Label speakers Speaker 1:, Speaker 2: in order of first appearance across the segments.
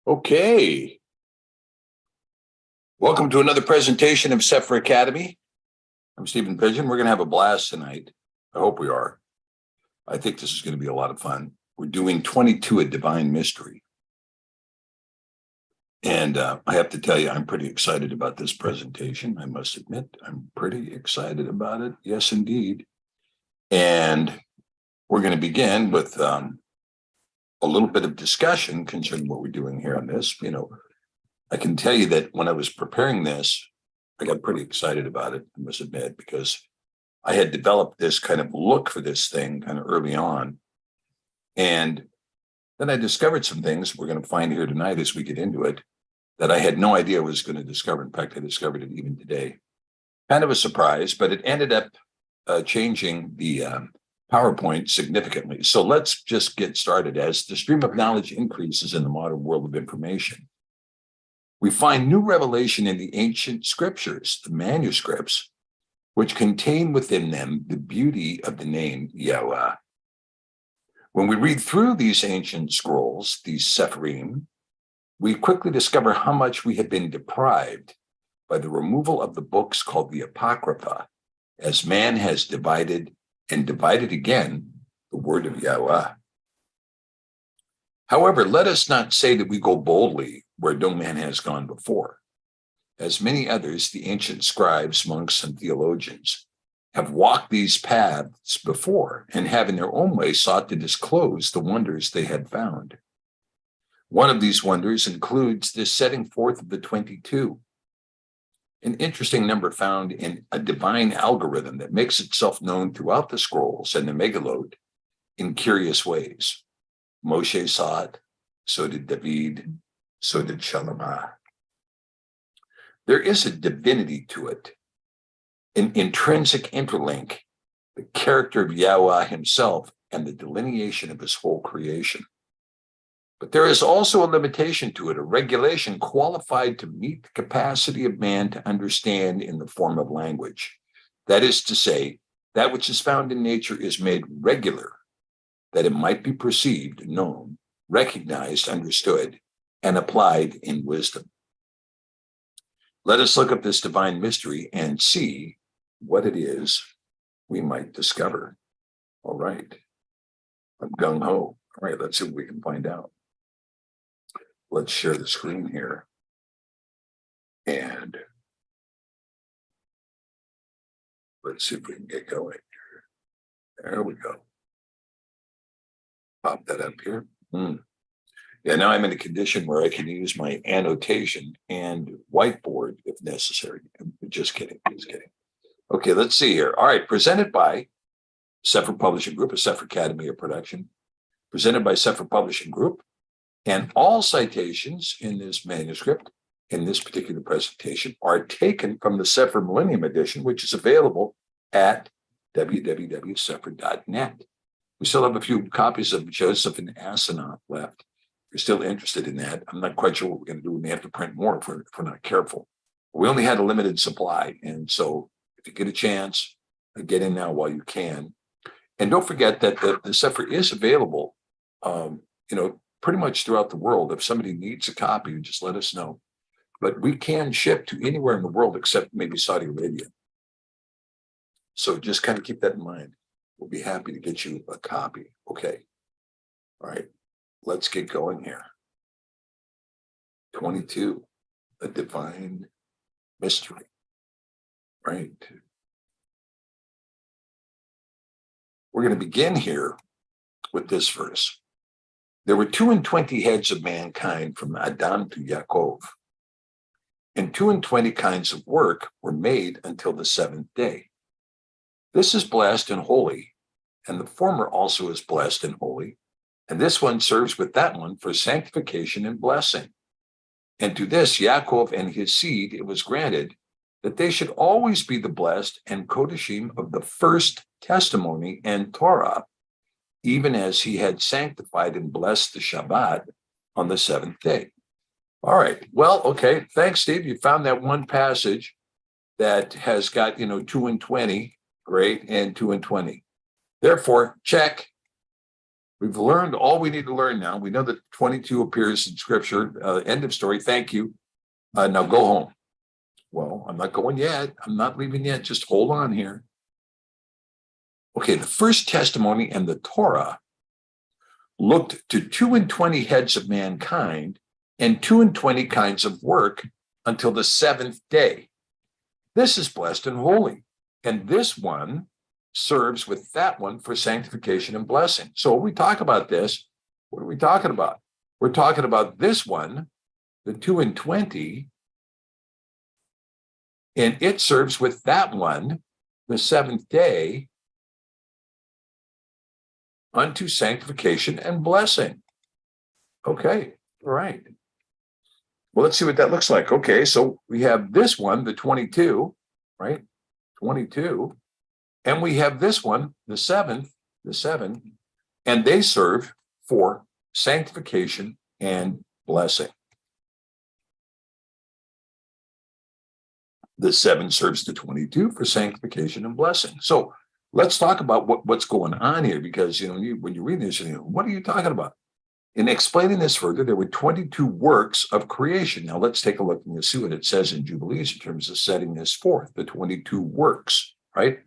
Speaker 1: Okay. Welcome to another presentation of Sefer Academy. I'm Stephen Pigeon. We're going to have a blast tonight. I hope we are. I think this is going to be a lot of fun. We're doing 22, a divine mystery. And I have to tell you, I'm pretty excited about this presentation. I must admit, I'm pretty excited about it. Yes, indeed. And we're going to begin with a little bit of discussion concerning what we're doing here on this. I can tell you that when I was preparing this, I got pretty excited about it, I must admit, because I had developed this kind of look for this thing kind of early on. And then I discovered some things we're going to find here tonight as we get into it that I had no idea I was going to discover. In fact, I discovered it even today. Kind of a surprise, but it ended up changing the PowerPoint significantly. So let's just get started. As the stream of knowledge increases in the modern world of information, we find new revelation in the ancient scriptures, the manuscripts, which contain within them the beauty of the name Yahuah. When we read through these ancient scrolls, these cepheriym, we quickly discover how much we have been deprived by the removal of the books called the Apocrypha, as man has divided and divided again the Word of Yahuah. However, let us not say that we go boldly where no man has gone before. As many others, the ancient scribes, monks, and theologians have walked these paths before and have in their own way sought to disclose the wonders they had found. One of these wonders includes this setting forth of the 22, an interesting number found in a divine algorithm that makes itself known throughout the scrolls and the megalode in curious ways. Moshe saw it, so did David, so did Shalamah. There is a divinity to it, an intrinsic interlink, the character of Yahuah himself and the delineation of his whole creation. But there is also a limitation to it, a regulation qualified to meet the capacity of man to understand in the form of language. That is to say, that which is found in nature is made regular, that it might be perceived, known, recognized, understood, and applied in wisdom. Let us look up this divine mystery and see what it is we might discover. All right. I'm gung-ho. All right, let's see what we can find out. Let's share the screen here. And let's see if we can get going. There we go. Pop that up here. Yeah, now I'm in a condition where I can use my annotation and whiteboard if necessary. Just kidding, just kidding. Okay, let's see here. All right, presented by Sefer Publishing Group, a Sefer Academy of production. Presented by Sefer Publishing Group. And all citations in this manuscript, in this particular presentation, are taken from the Sefer Millennium Edition, which is available at www.sefer.net. We still have a few copies of Joseph and Asenath left. If you're still interested in that, I'm not quite sure what we're going to do. We may have to print more if we're not careful. We only had a limited supply. And so if you get a chance, get in now while you can. And don't forget that the Sefer is available, pretty much throughout the world. If somebody needs a copy, just let us know. But we can ship to anywhere in the world except maybe Saudi Arabia. So just kind of keep that in mind. We'll be happy to get you a copy. Okay. All right. Let's get going here. 22, a divine mystery. Right. We're going to begin here with this verse. There were 22 heads of mankind from Adam to Yaakov, and 22 kinds of work were made until the seventh day. This is blessed and holy, and the former also is blessed and holy, and this one serves with that one for sanctification and blessing. And to this Yaakov and his seed it was granted that they should always be the blessed and kodeshim of the first testimony and Torah, even as he had sanctified and blessed the Shabbat on the seventh day. All right. Well, okay. Thanks, Steve. You found that one passage that has got, 2 and 20. Great. And 2 and 20. Therefore, check. We've learned all we need to learn now. We know that 22 appears in Scripture. End of story. Thank you. Now go home. Well, I'm not going yet. I'm not leaving yet. Just hold on here. Okay, the first testimony and the Torah looked to 22 heads of mankind and 22 kinds of work until the seventh day. This is blessed and holy. And this one serves with that one for sanctification and blessing. So when we talk about this, what are we talking about? We're talking about this one, the 22, and it serves with that one, the seventh day, unto sanctification and blessing. Okay, all right. Well, let's see what that looks like. Okay, so we have this one, the 22, right? 22. And we have this one, the seven, and they serve for sanctification and blessing. The 7 serves the 22 for sanctification and blessing. So let's talk about what's going on here, because when you read this, what are you talking about? In explaining this further, there were 22 works of creation. Now let's take a look and see what it says in Jubilees in terms of setting this forth, the 22 works, right?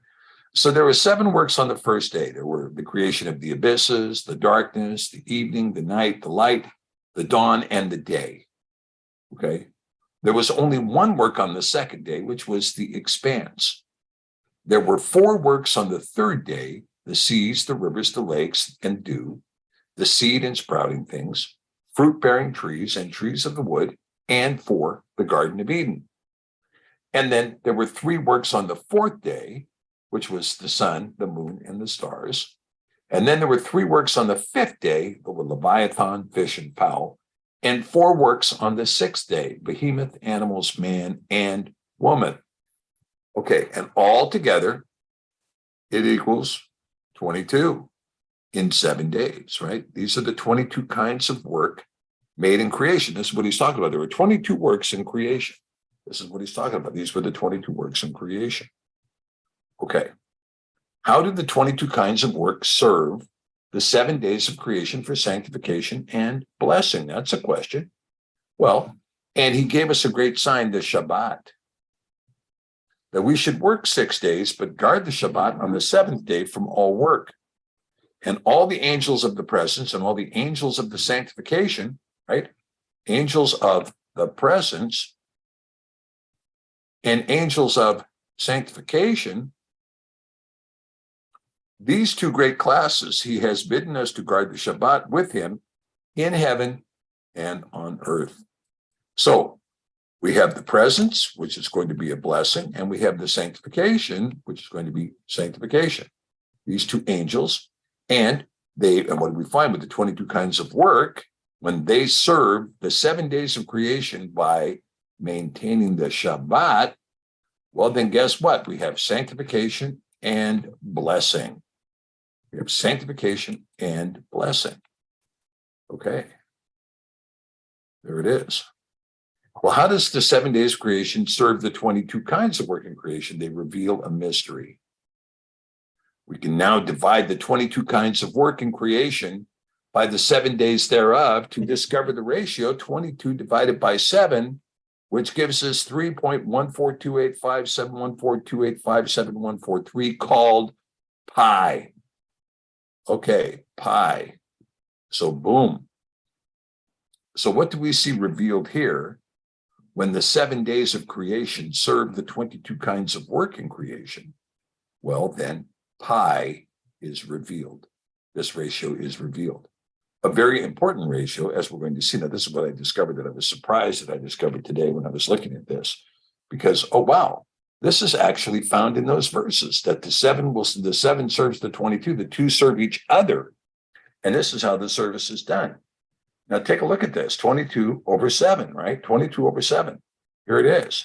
Speaker 1: So there were 7 works on the first day. There were the creation of the abysses, the darkness, the evening, the night, the light, the dawn, and the day. Okay. There was only 1 work on the second day, which was the expanse. There were 4 works on the third day, the seas, the rivers, the lakes, and dew, the seed and sprouting things, fruit-bearing trees and trees of the wood, and for the Garden of Eden. And then there were 3 works on the fourth day, which was the sun, the moon, and the stars. And then there were 3 works on the fifth day, the Leviathan, fish, and fowl, and 4 works on the sixth day, behemoth, animals, man, and woman. Okay, and all together, it equals 22 in 7 days, right? These are the 22 kinds of work made in creation. This is what he's talking about. There were 22 works in creation. This is what he's talking about. These were the 22 works in creation. Okay. How did the 22 kinds of work serve the 7 days of creation for sanctification and blessing? That's a question. Well, and he gave us a great sign, the Shabbat, that we should work 6 days, but guard the Shabbat on the 7th day from all work. And all the angels of the presence and all the angels of the sanctification, right? Angels of the presence and angels of sanctification, these 2 great classes, he has bidden us to guard the Shabbat with him in heaven and on earth. So we have the presence, which is going to be a blessing, and we have the sanctification, which is going to be sanctification. These 2 angels, and what do we find with the 22 kinds of work? When they serve the 7 days of creation by maintaining the Shabbat, well, then guess what? We have sanctification and blessing. We have sanctification and blessing. Okay. There it is. Well, how does the 7 days of creation serve the 22 kinds of work in creation? They reveal a mystery. We can now divide the 22 kinds of work in creation by the 7 days thereof to discover the ratio 22 divided by 7, which gives us 3.142857142857143, called pi. Okay, pi. So boom. So what do we see revealed here? When the 7 days of creation serve the 22 kinds of work in creation, well, then pi is revealed. This ratio is revealed. A very important ratio, as we're going to see. Now, this is what I discovered that I was surprised that I discovered today when I was looking at this, because, oh, wow, this is actually found in those verses that the 7 serves the 22, the 2 serve each other. And this is how the service is done. Now, take a look at this, 22 over 7, right? 22 over 7. Here it is.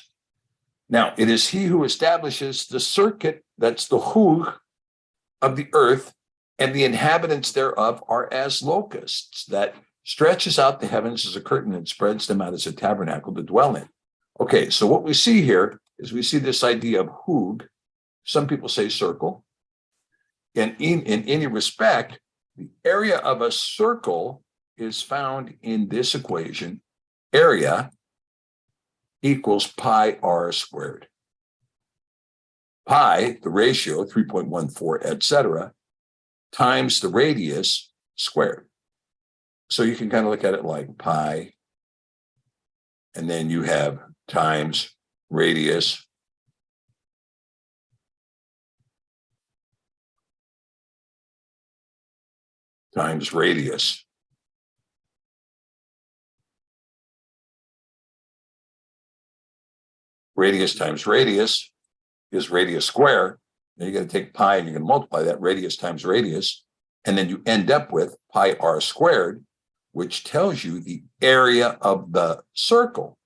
Speaker 1: Now, it is he who establishes the circuit, that's the hug of the earth, and the inhabitants thereof are as locusts, that stretches out the heavens as a curtain and spreads them out as a tabernacle to dwell in. Okay, so what we see here is we see this idea of hug. Some people say circle. And in any respect, The area of a circle is found in this equation. Area equals pi r squared. Pi, the ratio, 3.14, etc., times the radius squared. So you can kind of look at it like pi, and then you have times radius times radius. Radius times radius is radius square. Then you're going to take pi and you're going to multiply that radius times radius. And then you end up with pi r squared, which tells you the area of the circle.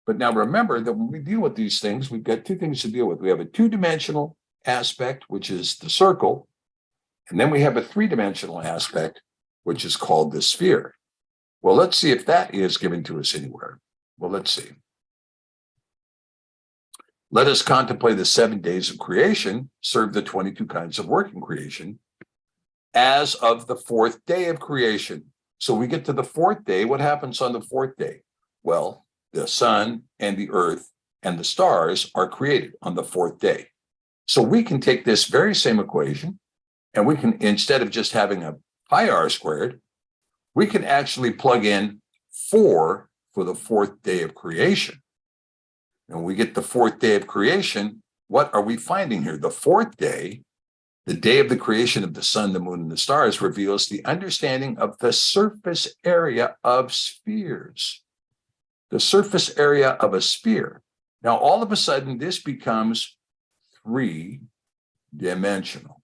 Speaker 1: But now remember that when we deal with these things, we've got two things to deal with. We have a two-dimensional aspect, which is the circle. And then we have a three-dimensional aspect, which is called the sphere. Well, let's see if that is given to us anywhere. Well, let's see. Let us contemplate the 7 days of creation, serve the 22 kinds of work in creation, as of the fourth day of creation. So we get to the fourth day. What happens on the fourth day? Well, the sun and the earth and the stars are created on the fourth day. So we can take this very same equation, and we can, instead of just having a pi r squared, we can actually plug in 4 for the fourth day of creation. And we get the fourth day of creation. What are we finding here? The fourth day, the day of the creation of the sun, the moon, and the stars, reveals the understanding of the surface area of spheres. The surface area of a sphere. Now, all of a sudden, this becomes three-dimensional.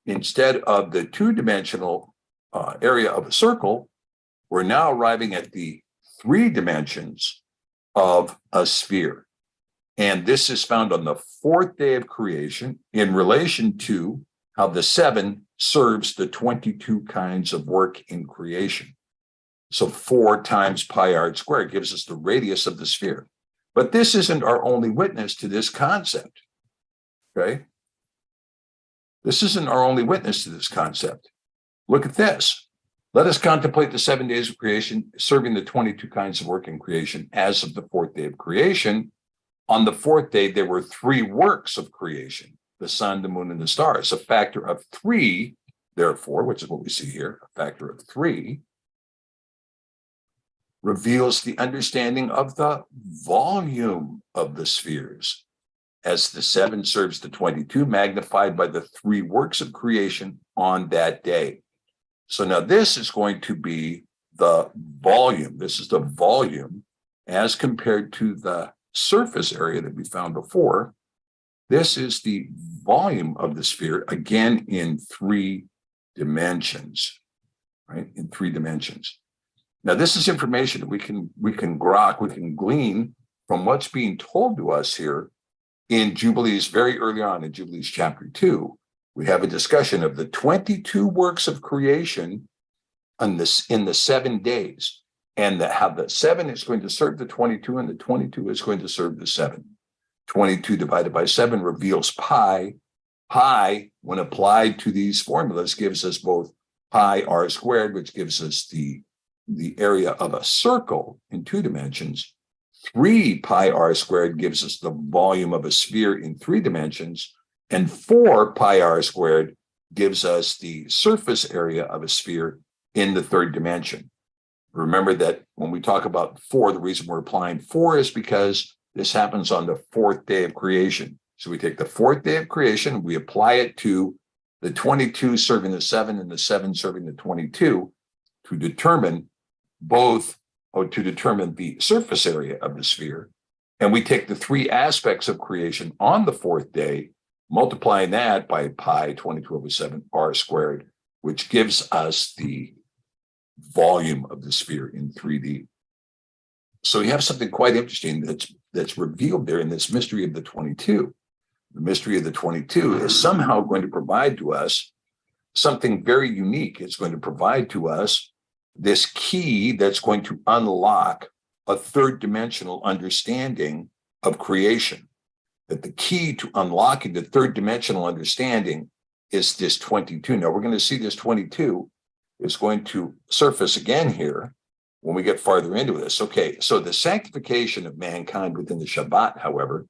Speaker 1: Instead of the two-dimensional area of a circle, we're now arriving at the 3 dimensions of a sphere. And this is found on the fourth day of creation in relation to how the 7 serves the 22 kinds of work in creation. So 4 times pi r squared gives us the radius of the sphere. But this isn't our only witness to this concept, okay? This isn't our only witness to this concept. Look at this. Let us contemplate the 7 days of creation, serving the 22 kinds of work in creation as of the fourth day of creation. On the fourth day, there were 3 works of creation, the sun, the moon, and the stars. A factor of 3, therefore, which is what we see here, a factor of 3, reveals the understanding of the volume of the spheres, as the 7 serves the 22, magnified by the 3 works of creation on that day. So now this is going to be the volume. This is the volume as compared to the surface area that we found before. This is the volume of the sphere, again, in 3 dimensions, right? In 3 dimensions. Now, this is information that we can glean from what's being told to us here in Jubilees, very early on in Jubilees chapter 2. We have a discussion of the 22 works of creation in the 7 days, and how the 7 is going to serve the 22, and the 22 is going to serve the 7. 22 divided by 7 reveals pi. Pi, when applied to these formulas, gives us both pi r squared, which gives us the area of a circle in 2 dimensions. 3 pi r squared gives us the volume of a sphere in 3 dimensions. And 4 pi r squared gives us the surface area of a sphere in the 3rd dimension. Remember that when we talk about 4, the reason we're applying 4 is because this happens on the 4th day of creation. So we take the 4th day of creation, we apply it to the 22 serving the 7 and the 7 serving the 22 to determine the surface area of the sphere. And we take the 3 aspects of creation on the 4th day, multiplying that by pi 22 over 7 r squared, which gives us the volume of the sphere in 3D. So we have something quite interesting that's revealed there in this mystery of the 22. The mystery of the 22 is somehow going to provide to us something very unique. It's going to provide to us this key that's going to unlock a 3rd dimensional understanding of creation. That the key to unlocking the 3rd dimensional understanding is this 22. Now we're going to see this 22 is going to surface again here when we get farther into this. Okay, so the sanctification of mankind within the Shabbat, however,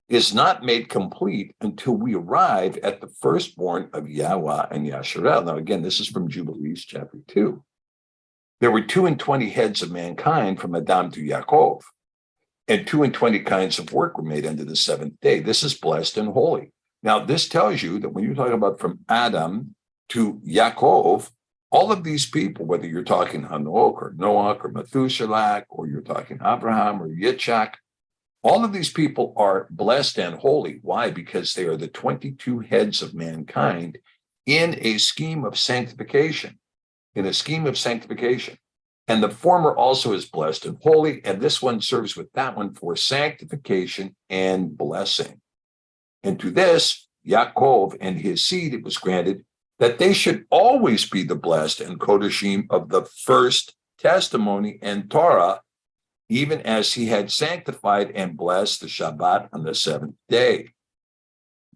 Speaker 1: is not made complete until we arrive at the firstborn of Yahweh and Yasharel. Now, again, this is from Jubilees chapter 2. There were 22 heads of mankind from Adam to Yaakov, and 22 kinds of work were made unto the seventh day. This is blessed and holy. Now, this tells you that when you're talking about from Adam to Yaakov, all of these people, whether you're talking Hanok or Noach or Methuselah, or you're talking Abraham or Yitzchak, all of these people are blessed and holy. Why? Because they are the 22 heads of mankind in a scheme of sanctification, And the former also is blessed and holy, and this one serves with that one for sanctification and blessing. And to this, Yaakov and his seed, it was granted that they should always be the blessed and Kodashim of the first testimony and Torah, even as he had sanctified and blessed the Shabbat on the seventh day.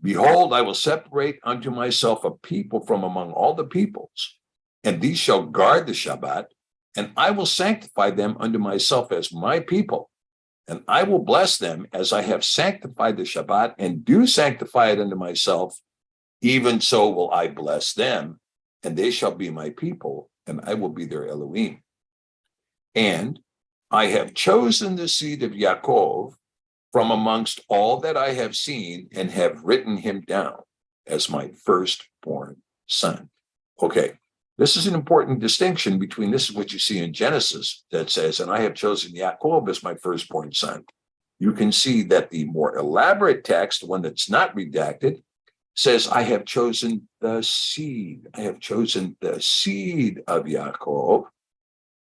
Speaker 1: Behold, I will separate unto myself a people from among all the peoples, and these shall guard the Shabbat, and I will sanctify them unto myself as my people, and I will bless them as I have sanctified the Shabbat, and do sanctify it unto myself, even so will I bless them, and they shall be my people, and I will be their Elohim. And I have chosen the seed of Yaakov from amongst all that I have seen, and have written him down as my firstborn son. Okay, this is an important distinction between, this is what you see in Genesis that says, and I have chosen Yaakov as my firstborn son. You can see that the more elaborate text, one that's not redacted, says, I have chosen the seed. I have chosen the seed of Yaakov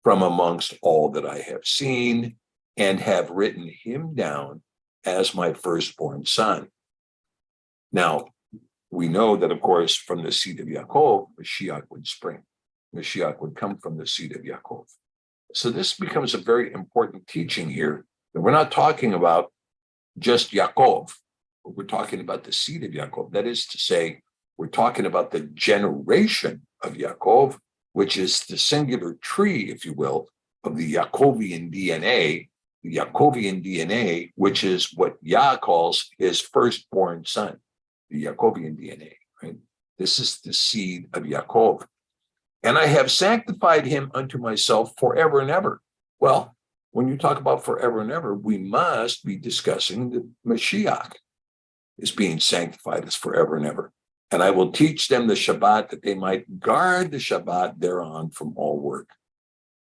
Speaker 1: from amongst all that I have seen, and have written him down as my firstborn son. Now, we know that, of course, from the seed of Yaakov, Mashiach would spring. Mashiach would come from the seed of Yaakov. So this becomes a very important teaching here, that we're not talking about just Yaakov, but we're talking about the seed of Yaakov. That is to say, we're talking about the generation of Yaakov, which is the singular tree, if you will, of the Yaakovian DNA, which is what Yah calls his firstborn son, the Yaakovian DNA, right? This is the seed of Yaakov. And I have sanctified him unto myself forever and ever. Well, when you talk about forever and ever, we must be discussing the Mashiach is being sanctified as forever and ever. And I will teach them the Shabbat, that they might guard the Shabbat thereon from all work.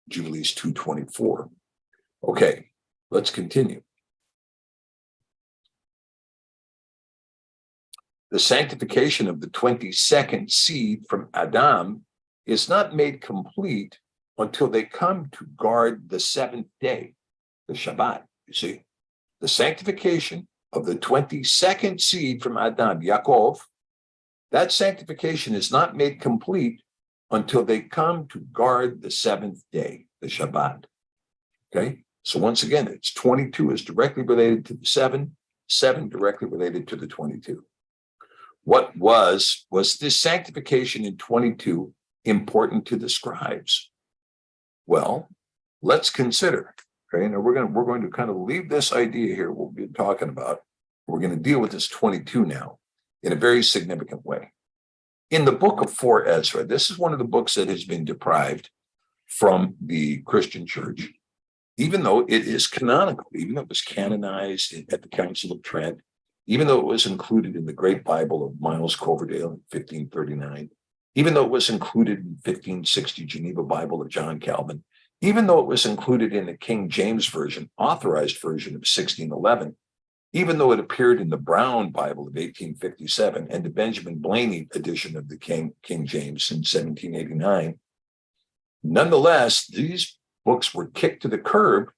Speaker 1: Jubilees 2:24. Okay, let's continue. The sanctification of the 22nd seed from Adam is not made complete until they come to guard the seventh day, the Shabbat. You see, the sanctification of the 22nd seed from Adam, Yaakov, that sanctification is not made complete until they come to guard the seventh day, the Shabbat. Okay, so once again, it's 22 is directly related to the 7 directly related to the 22. What was this sanctification in 22 important to the scribes? Well, let's consider. Okay, now we're going to kind of leave this idea here we'll be talking about. We're going to deal with this 22 now in a very significant way. In the book of 4 Ezra, this is one of the books that has been deprived from the Christian church, even though it is canonical, even though it was canonized at the Council of Trent, even though it was included in the Great Bible of Miles Coverdale in 1539, even though it was included in 1560 Geneva Bible of John Calvin, even though it was included in the King James Version, authorized version of 1611, even though it appeared in the Brown Bible of 1857 and the Benjamin Blaney edition of the King James in 1789, nonetheless, these books were kicked to the curb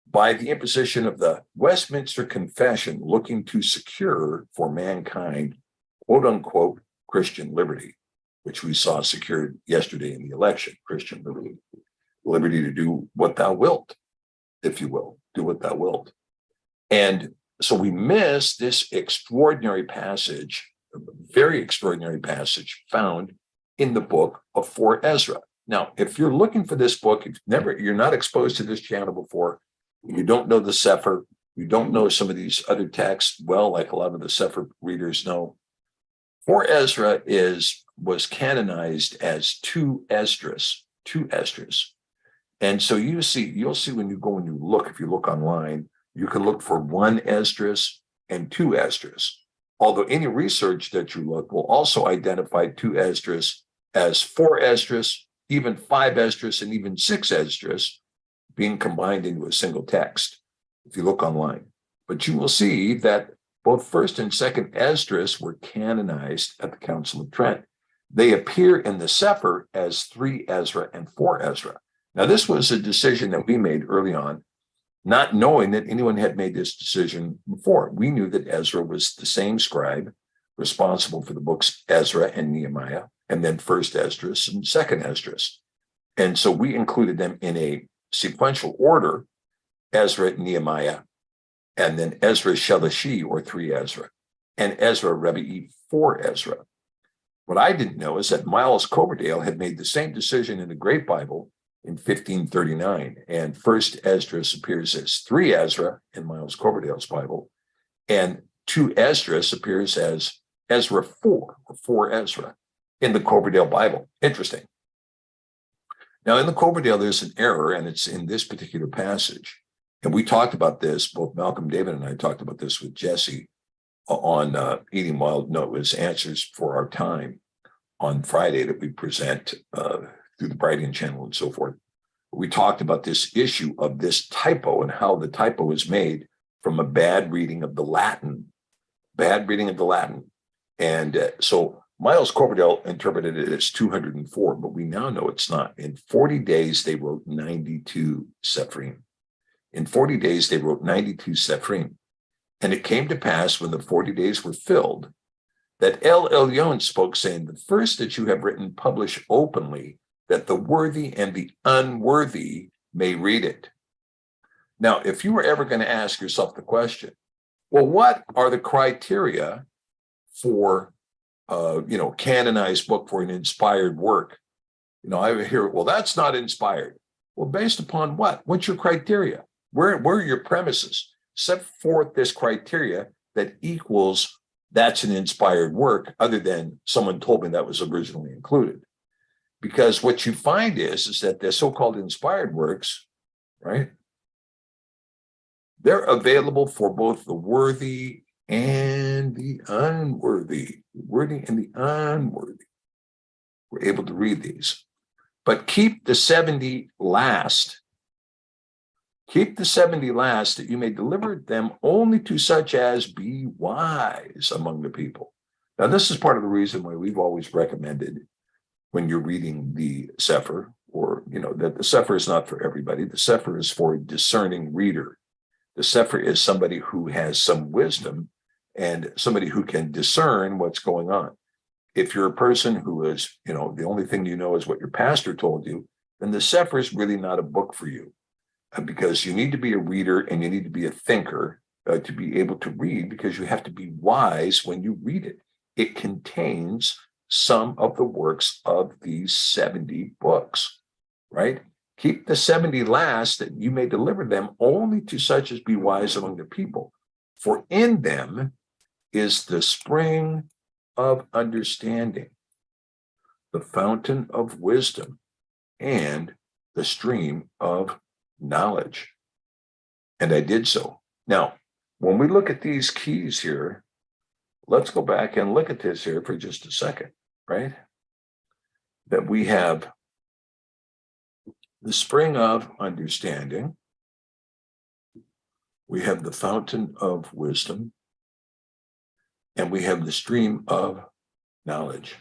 Speaker 1: by the imposition of the Westminster Confession, looking to secure for mankind, quote unquote, Christian liberty, which we saw secured yesterday in the election, Christian liberty, liberty to do what thou wilt, if you will, do what thou wilt. And so we miss this extraordinary passage a very extraordinary passage found in the book of 4 Ezra. Now, if you're looking for this book, you're not exposed to this channel before, you don't know the Sepher, you don't know some of these other texts well, like a lot of the Sepher readers know, 4 Ezra was canonized as 2 Esdras. And so you'll see when you go and you look, if you look online, you can look for 1 Esdras and 2 Esdras. Although any research that you look will also identify 2 Esdras as 4 Esdras, even 5 Esdras, and even 6 Esdras being combined into a single text, if you look online. But you will see that both 1st and 2nd Esdras were canonized at the Council of Trent. They appear in the Sefer as 3 Ezra and 4 Ezra. Now, this was a decision that we made early on, not knowing that anyone had made this decision before. We knew that Ezra was the same scribe responsible for the books Ezra and Nehemiah, and then 1st Esdras and 2nd Esdras. And so we included them in a sequential order, Ezra, Nehemiah, and then Ezra Shelashi, or 3 Ezra, and Ezra Rebi'i, 4 Ezra. What I didn't know is that Miles Coverdale had made the same decision in the Great Bible in 1539, and 1st Esdras appears as 3 Ezra in Miles Coverdale's Bible, and 2 Esdras appears as Ezra 4, or 4 Ezra, in the Coverdale Bible. Interesting. Now, in the Coverdale, there's an error, and it's in this particular passage. And we talked about this, both Malcolm David and I talked about this with Jesse on Eating Wild. No, it was Answers for Our Time on Friday that we present through the Brighton channel and so forth. We talked about this issue of this typo and how the typo is made from a bad reading of the Latin. And so Miles Coverdale interpreted it as 204, but we now know it's not. In 40 days, they wrote 92 cepheriym. In 40 days, they wrote 92 cepheriym. And it came to pass when the 40 days were filled that El Elyon spoke, saying, the first that you have written, publish openly, that the worthy and the unworthy may read it. Now, if you were ever going to ask yourself the question, well, what are the criteria for canonized book, for an inspired work? I hear, well, that's not inspired. Well, based upon what? What's your criteria? Where are your premises? Set forth this criteria that equals that's an inspired work, other than someone told me that was originally included. Because what you find is that the so-called inspired works, right? They're available for both the worthy and the unworthy. The worthy and the unworthy. We're able to read these. But keep the 70 last. Keep the 70 last, that you may deliver them only to such as be wise among the people. Now, this is part of the reason why we've always recommended, when you're reading the Sefer, or, that the Sefer is not for everybody. The Sefer is for a discerning reader. The Sefer is somebody who has some wisdom and somebody who can discern what's going on. If you're a person who is, the only thing you know is what your pastor told you, then the Sefer is really not a book for you. Because you need to be a reader and you need to be a thinker to be able to read, because you have to be wise when you read it. It contains some of the works of these 70 books, right? Keep the 70 last, that you may deliver them only to such as be wise among the people. For in them is the spring of understanding, the fountain of wisdom, and the stream of knowledge. And I did so. Now, when we look at these keys here, let's go back and look at this here for just a second, right? That we have the spring of understanding, we have the fountain of wisdom, and we have the stream of knowledge.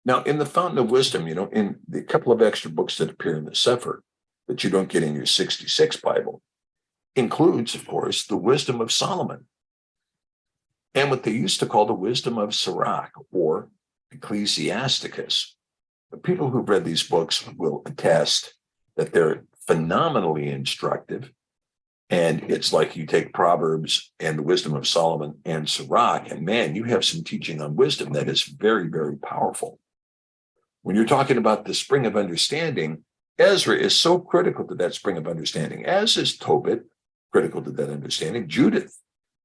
Speaker 1: Now, in the fountain of wisdom, in the couple of extra books that appear in the Sefer that you don't get in your 66 Bible, includes, of course, the wisdom of Solomon, and what they used to call the wisdom of Sirach, or Ecclesiasticus. The people who've read these books will attest that they're phenomenally instructive, And it's like you take Proverbs and the wisdom of Solomon and Sirach, and man, you have some teaching on wisdom that is very, very powerful. When you're talking about the spring of understanding, Ezra is so critical to that spring of understanding, as is Tobit, critical to that understanding. Judith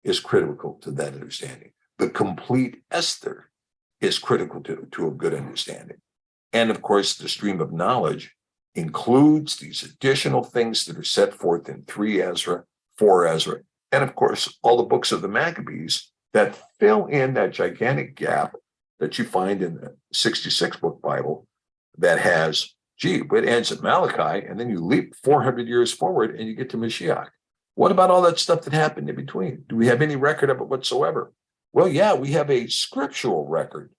Speaker 1: is critical to that understanding. The complete Esther is critical to a good understanding. And of course, the stream of knowledge includes these additional things that are set forth in 3 Ezra, 4 Ezra, and of course, all the books of the Maccabees that fill in that gigantic gap that you find in the 66-book Bible that has, it ends at Malachi, and then you leap 400 years forward and you get to Mashiach. What about all that stuff that happened in between? Do we have any record of it whatsoever? Well, yeah, we have a scriptural record.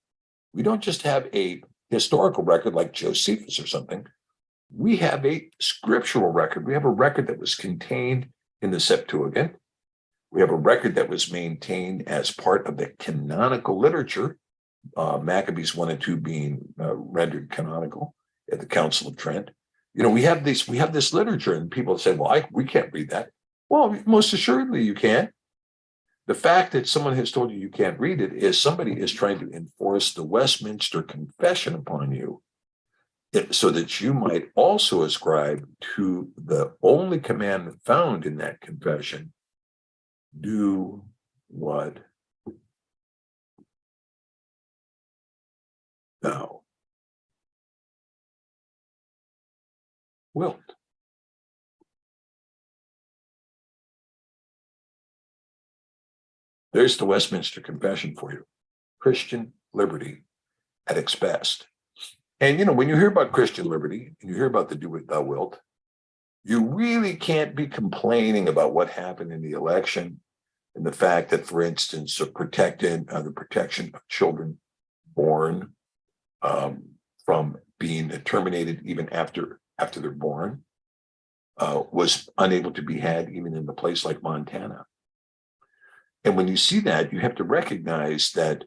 Speaker 1: We don't just have a historical record like Josephus or something. We have a scriptural record. We have a record that was contained in the Septuagint. We have a record that was maintained as part of the canonical literature, Maccabees 1 and 2 being rendered canonical at the Council of Trent. You know, we have this literature, and people say, well, we can't read that. Well, most assuredly you can. The fact that someone has told you can't read it is somebody is trying to enforce the Westminster Confession upon you, so that you might also ascribe to the only commandment found in that confession: do what thou wilt. There's the Westminster Confession for you. Christian liberty at its best. And, you know, when you hear about Christian liberty and you hear about the do what thou wilt, you really can't be complaining about what happened in the election and the fact that, for instance, the protection of children born from being terminated even after they're born was unable to be had even in a place like Montana. And when you see that, you have to recognize that,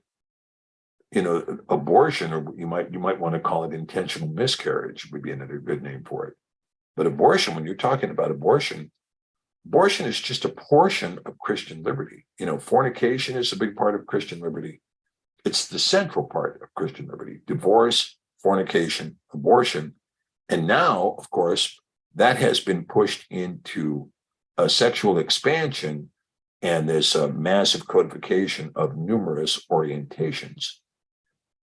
Speaker 1: you know, abortion, or you might want to call it intentional miscarriage, would be another good name for it. But abortion, when you're talking about abortion is just a portion of Christian liberty. You know, fornication is a big part of Christian liberty. It's the central part of Christian liberty: divorce, fornication, abortion. And now, of course, that has been pushed into a sexual expansion and this massive codification of numerous orientations.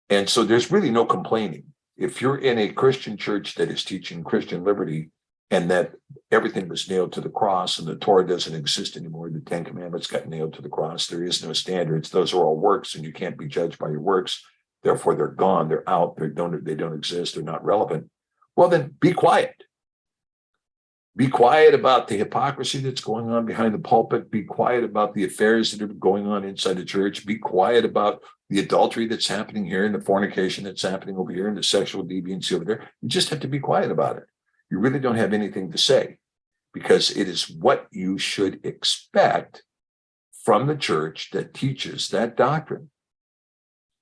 Speaker 1: And so there's really no complaining. If you're in a Christian church that is teaching Christian liberty and that everything was nailed to the cross and the Torah doesn't exist anymore, the 10 Commandments got nailed to the cross, there is no standards, those are all works and you can't be judged by your works, therefore they're gone, they're out, they don't exist, they're not relevant. Well, then be quiet. Be quiet about the hypocrisy that's going on behind the pulpit. Be quiet about the affairs that are going on inside the church. Be quiet about the adultery that's happening here and the fornication that's happening over here and the sexual deviancy over there. You just have to be quiet about it. You really don't have anything to say, because it is what you should expect from the church that teaches that doctrine.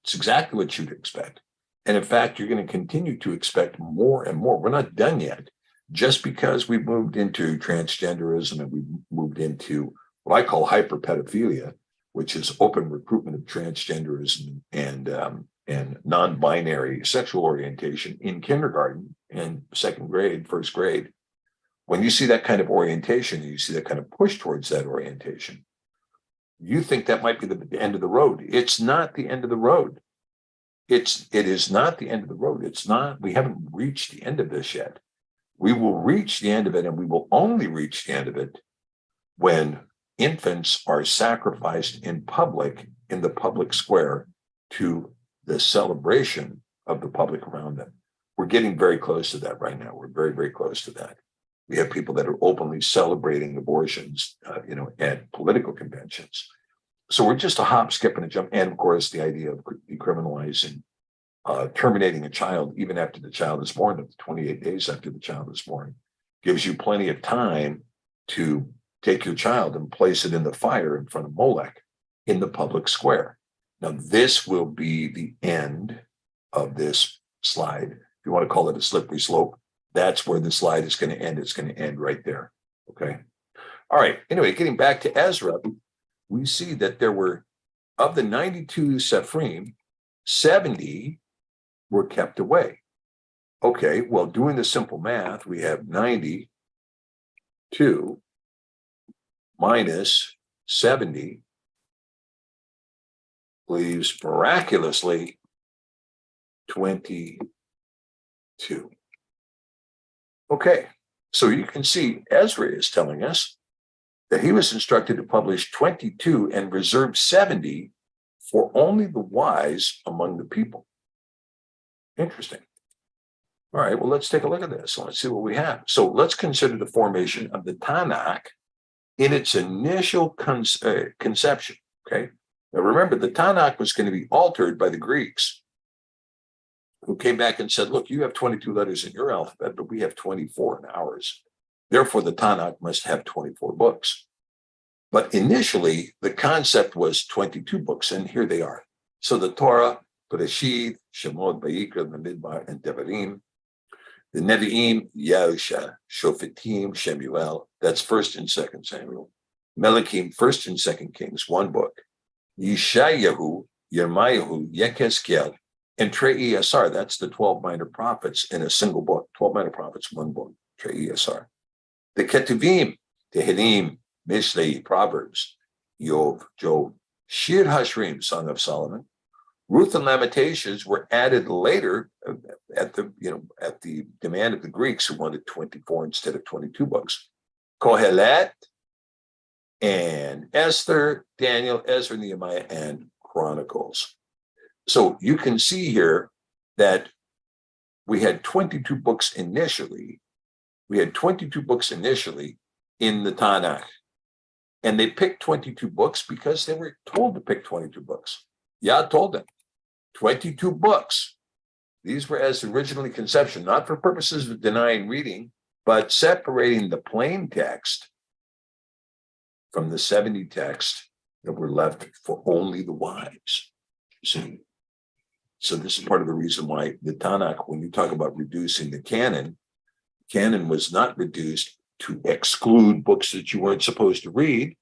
Speaker 1: It's exactly what you'd expect. And in fact, you're going to continue to expect more and more. We're not done yet. Just because we've moved into transgenderism and we've moved into what I call hyperpedophilia, which is open recruitment of transgenderism and non-binary sexual orientation in kindergarten and second grade, first grade, when you see that kind of orientation and you see that kind of push towards that orientation, you think that might be the end of the road. It's not the end of the road. It is not the end of the road. It's not. We haven't reached the end of this yet. We will reach the end of it, and we will only reach the end of it when infants are sacrificed in public, in the public square, to the celebration of the public around them. We're getting very close to that right now. We're very, very close to that. We have people that are openly celebrating abortions, at political conventions. So we're just a hop, skip, and a jump. And of course, the idea of decriminalizing terminating a child even after the child is born, up to 28 days after the child is born, gives you plenty of time to take your child and place it in the fire in front of Molech in the public square. Now, this will be the end of this slide. If you want to call it a slippery slope, that's where the slide is going to end. It's going to end right there. Okay. All right. Anyway, getting back to Ezra, we see that there were, of the 92 cepheriym, 70 were kept away. Okay, well, doing the simple math, we have 92 minus 70 leaves miraculously 22. Okay, so you can see Ezra is telling us that he was instructed to publish 22 and reserve 70 for only the wise among the people. Interesting. All right, well, let's take a look at this. Let's see what we have. So let's consider the formation of the Tanakh in its initial conception, okay? Now remember, the Tanakh was going to be altered by the Greeks, who came back and said, look, you have 22 letters in your alphabet, but we have 24 in ours. Therefore, the Tanakh must have 24 books. But initially, the concept was 22 books, and here they are. So the Torah, Bereshit, Shemot, Vayikra, Bamidbar, and Devarim. The Nevi'im, Yahusha, Shofetim, Shemuel, that's 1st and 2nd Samuel. Melachim, 1st and 2nd Kings, one book. Yeshayahu, Yermayahu, Yechezkel, and Trei Asar, that's the 12 minor prophets in a single book. 12 minor prophets, one book, Trei Asar. The Ketuvim, Tehillim, Mishlei, Proverbs, Yov, Job, Shir Hashrim, Song of Solomon. Ruth and Lamentations were added later at the demand of the Greeks, who wanted 24 instead of 22 books. Kohelet and Esther, Daniel, Ezra, Nehemiah, and Chronicles. So you can see here that we had 22 books initially. We had 22 books initially in the Tanakh. And they picked 22 books because they were told to pick 22 books. Yah told them, 22 books. These were as originally conception, not for purposes of denying reading, but separating the plain text from the 70 texts that were left for only the wise. See? So this is part of the reason why the Tanakh, when you talk about reducing the canon was not reduced to exclude books that you weren't supposed to read.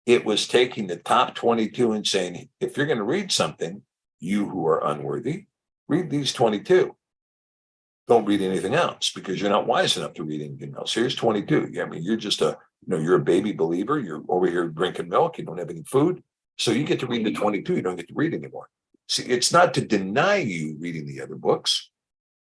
Speaker 1: It was taking the top 22 and saying, if you're going to read something, you who are unworthy, read these 22. Don't read anything else because you're not wise enough to read anything else. Here's 22. I mean, you're just you're a baby believer. You're over here drinking milk. You don't have any food. So you get to read the 22. You don't get to read anymore. See, it's not to deny you reading the other books.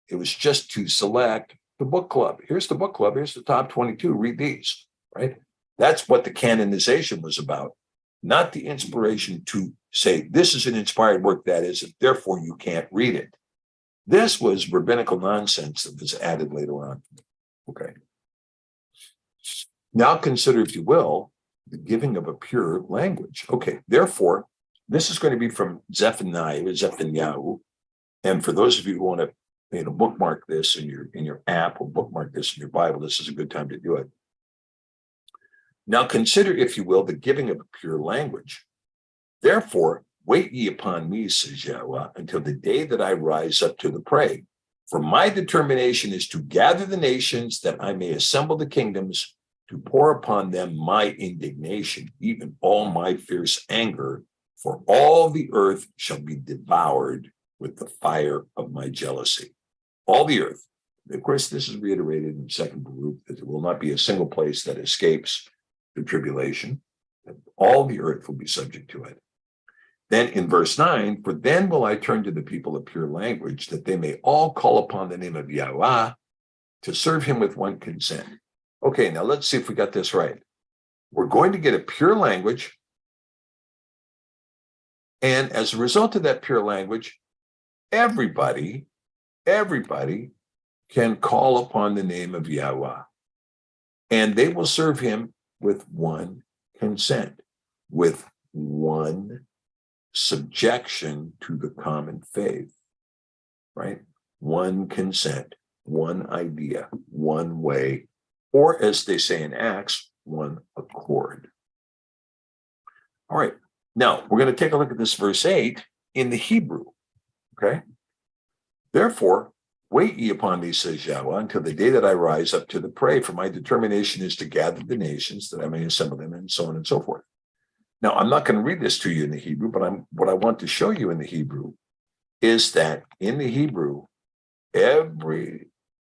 Speaker 1: It was just to select the book club. Here's the book club. Here's the top 22. Read these, right? That's what the canonization was about, not the inspiration to say, this is an inspired work, that is, therefore you can't read it. This was rabbinical nonsense that was added later on. Okay. Now consider, if you will, the giving of a pure language. Okay, therefore, this is going to be from Zephaniah. And for those of you who want to bookmark this in your app or bookmark this in your Bible, this is a good time to do it. Now consider, if you will, the giving of a pure language. Therefore, wait ye upon me, says Yahuah, until the day that I rise up to the prey. For my determination is to gather the nations, that I may assemble the kingdoms, to pour upon them my indignation, even all my fierce anger, for all the earth shall be devoured with the fire of my jealousy. All the earth. Of course, this is reiterated in second Baruch, that there will not be a single place that escapes the tribulation, that all the earth will be subject to it. Then in verse 9, for then will I turn to the people a pure language, that they may all call upon the name of Yahuah to serve him with one consent. Okay, now let's see if we got this right. We're going to get a pure language, and as a result of that pure language, everybody can call upon the name of Yahuah, and they will serve him with one consent, with one subjection to the common faith, right? One consent, one idea, one way, or as they say in Acts, one accord. All right, now we're going to take a look at this verse 8 in the Hebrew, okay? Therefore, Wait ye upon me, says Yahweh, until the day that I rise up to the prey, for my determination is to gather the nations that I may assemble them, and so on and so forth. Now, I'm not going to read this to you in the Hebrew, but what I want to show you in the Hebrew is that in the Hebrew,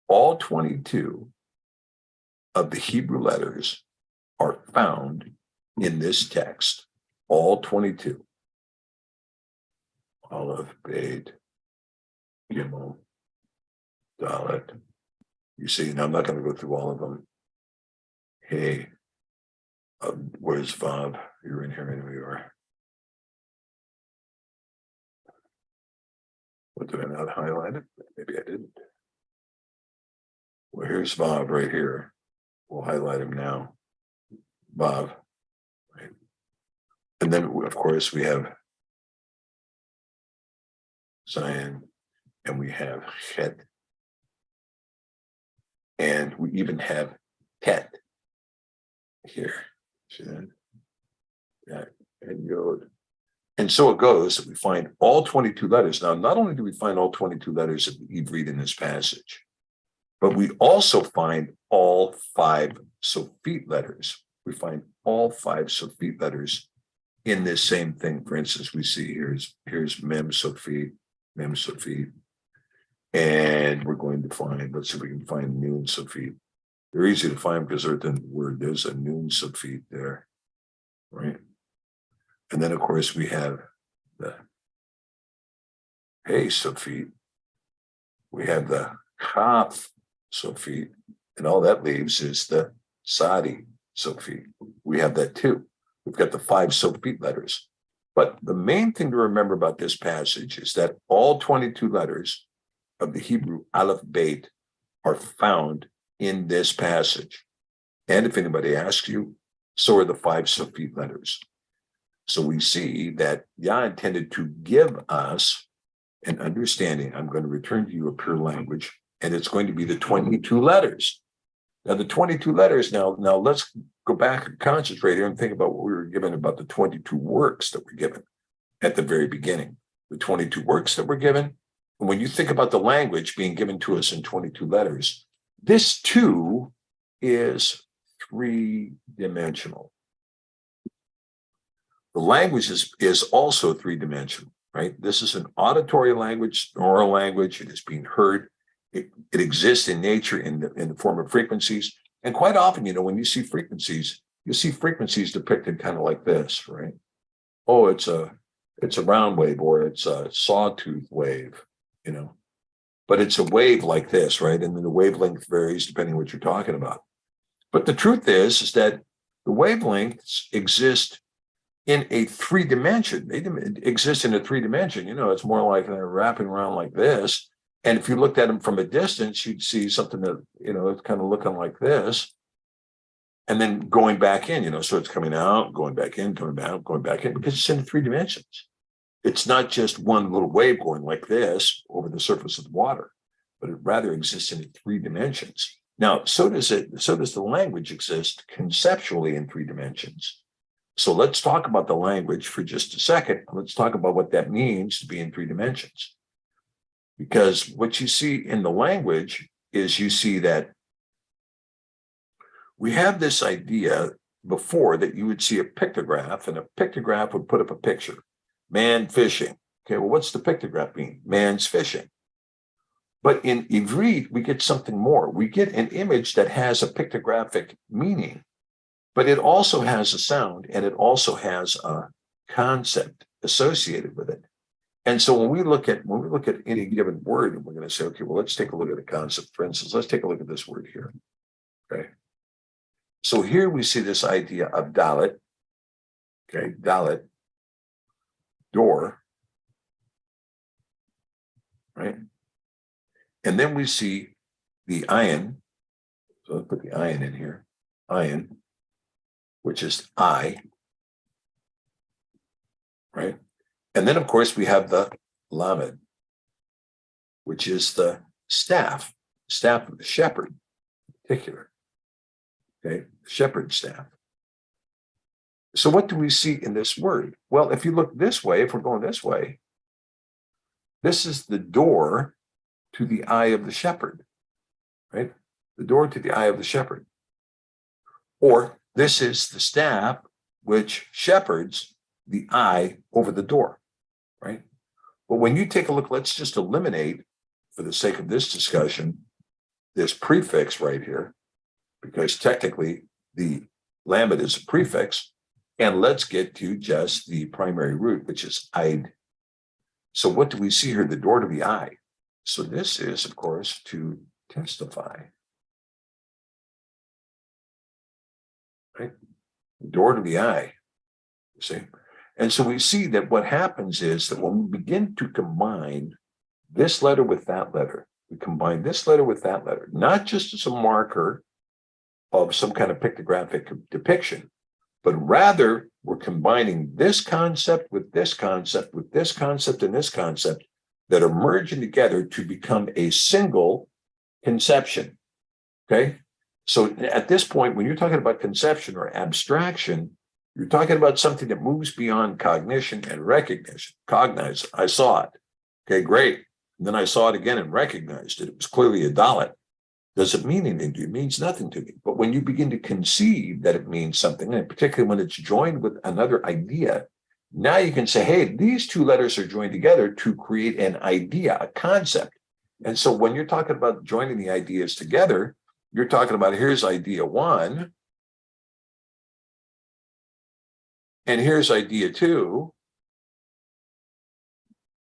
Speaker 1: all 22 of the Hebrew letters are found in this text. All 22. Aleph, Beit, Gimel, Dalet. You see, now I'm not going to go through all of them. Hey, where's Vav? You're in here, and we are. What, did I not highlight it? Maybe I didn't. Well, here's Vav right here. We'll highlight him now. Vav. Right. And then, of course, we have Zion, and we have Chet. And we even have Tet here. See that? Yeah, and Yod. And so it goes that we find all 22 letters. Now, not only do we find all 22 letters of the Ivrit in this passage, but we also find all 5 Sophite letters. We find all 5 Sophite letters in this same thing. For instance, we see here's Mem Sophite, and we're going to find, let's see if we can find Nun Sophite. They're easy to find because they're at the word. There's a Nun Sophite there, right? And then, of course, we have the Hey Sophite. We have the Chaf Sophite, and all that leaves is the Sadi Sophite. We have that too. We've got the 5 Sophite letters. But the main thing to remember about this passage is that all 22 letters of the Hebrew Aleph Beit are found in this passage. And if anybody asks you, so are the 5 Sophite letters. So we see that Yah intended to give us an understanding. I'm going to return to you a pure language, and it's going to be the 22 letters. Now, the 22 letters, now let's go back and concentrate here and think about what we were given about the 22 works that were given at the very beginning. The 22 works that were given. And when you think about the language being given to us in 22 letters, this too is 3-dimensional. The language is also 3-dimensional, right? This is an auditory language, oral language. It is being heard. It exists in nature in the form of frequencies. And quite often, when you see frequencies, you see frequencies depicted kind of like this, right? Oh, it's a round wave, or it's a sawtooth wave, But it's a wave like this, right? And then the wavelength varies depending on what you're talking about. But the truth is that the wavelengths exist in a 3-dimension. They exist in a 3-dimension. It's more like they're wrapping around like this. And if you looked at them from a distance, you'd see something that, it's kind of looking like this. And then going back in, so it's coming out, going back in, coming out, going back in, because it's in 3 dimensions. It's not just one little wave going like this over the surface of the water, but it rather exists in 3 dimensions. Now, so does the language exist conceptually in 3 dimensions. So let's talk about the language for just a second. Let's talk about what that means to be in 3 dimensions. Because what you see in the language is you see that we have this idea before that you would see a pictograph, and a pictograph would put up a picture. Man fishing. Okay, well, what's the pictograph mean? Man's fishing. But in Ivrit, we get something more. We get an image that has a pictographic meaning, but it also has a sound, and it also has a concept associated with it. And so when we look at any given word, and we're going to say, okay, well, let's take a look at the concept. For instance, let's take a look at this word here. Okay. So here we see this idea of Dalet. Okay, Dalet, door. Right. And then we see the ayin. So let's put the ayin in here. Ayin, which is I. Right. And then, of course, we have the lamed, which is the staff of the shepherd in particular. Okay, shepherd staff. So what do we see in this word? Well, if you look this way, if we're going this way, this is the door to the eye of the shepherd, right? The door to the eye of the shepherd. Or this is the staff which shepherds the eye over the door, right? But when you take a look, let's just eliminate, for the sake of this discussion, this prefix right here, because technically the lamed is a prefix, and let's get to just the primary root, which is eid. So what do we see here? The door to the eye. So this is, of course, to testify, right? The door to the eye, you see? And so we see that what happens is that when we begin to combine this letter with that letter, we combine this letter with that letter, not just as a marker of some kind of pictographic depiction, but rather we're combining this concept with this concept with this concept and this concept that are merging together to become a single conception, okay? So at this point, when you're talking about conception or abstraction, you're talking about something that moves beyond cognition and recognition. Cognize, I saw it. Okay, great. And then I saw it again and recognized it. It was clearly a dalet. Does it mean anything to you? It means nothing to me. But when you begin to conceive that it means something, and particularly when it's joined with another idea, now you can say, hey, these two letters are joined together to create an idea, a concept. And so when you're talking about joining the ideas together, you're talking about here's idea one, and here's idea two,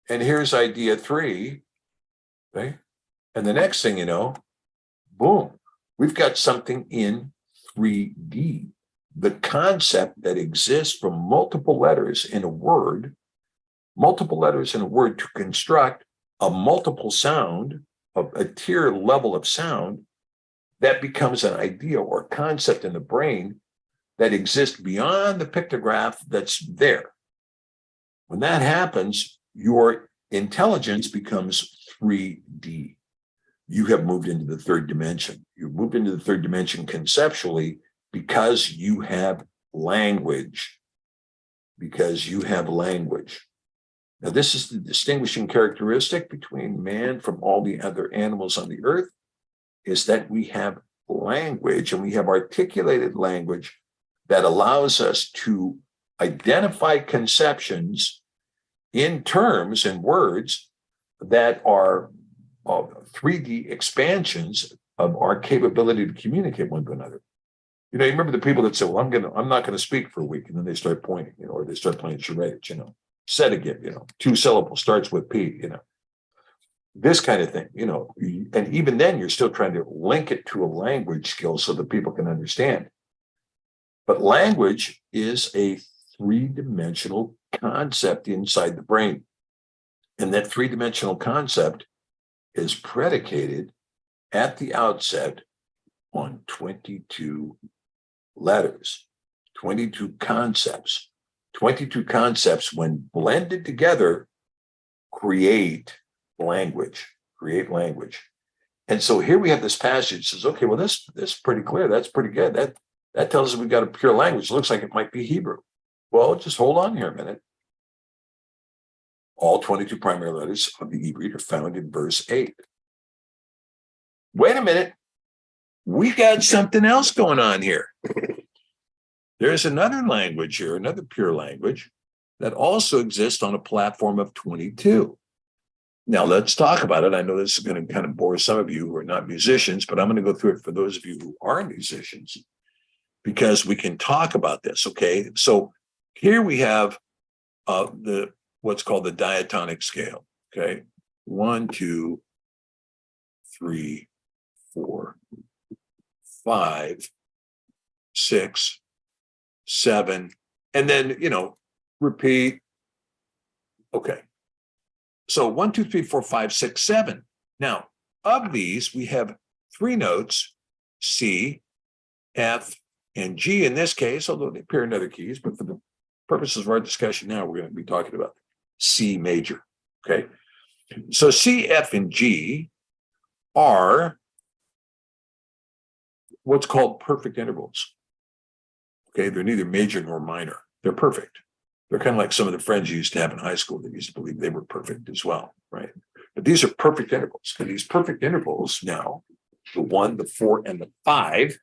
Speaker 1: and here's idea three, okay? And the next thing you know, boom, we've got something in 3D. The concept that exists from multiple letters in a word to construct a multiple sound, a tier level of sound that becomes an idea or concept in the brain that exists beyond the pictograph that's there. When that happens, your intelligence becomes 3D. You have moved into the third dimension. You've moved into the third dimension conceptually because you have language. Because you have language. Now, this is the distinguishing characteristic between man from all the other animals on the earth, is that we have language, and we have articulated language that allows us to identify conceptions in terms and words that are 3D expansions of our capability to communicate one to another. You know, you remember the people that say, well, I'm not going to speak for a week, and then they start pointing, or they start playing charades, said again, 2 syllables, starts with P, this kind of thing, and even then you're still trying to link it to a language skill so that people can understand. But language is a 3-dimensional concept inside the brain. And that 3-dimensional concept is predicated at the outset on 22 letters, 22 concepts. 22 concepts, when blended together, create language. And so here we have this passage that says, okay, well, this is pretty clear. That's pretty good. That tells us we've got a pure language. It looks like it might be Hebrew. Well, just hold on here a minute. All 22 primary letters of the Hebrew are found in verse 8. Wait a minute. We got something else going on here. There's another language here, another pure language that also exists on a platform of 22. Now, let's talk about it. I know this is going to kind of bore some of you who are not musicians, but I'm going to go through it for those of you who are musicians, because we can talk about this, okay? So here we have what's called the diatonic scale, okay? 1, 2, 3, 4, 5, 6, 7, and then, repeat. Okay. So 1, 2, 3, 4, 5, 6, 7. Now, of these, we have 3 notes, C, F, and G in this case, although they appear in other keys, but for the purposes of our discussion now, we're going to be talking about C major, okay? So C, F, and G are what's called perfect intervals, okay? They're neither major nor minor. They're perfect. They're kind of like some of the friends you used to have in high school that used to believe they were perfect as well, right? But these are perfect intervals. And these perfect intervals now, the 1, the 4, and the 5,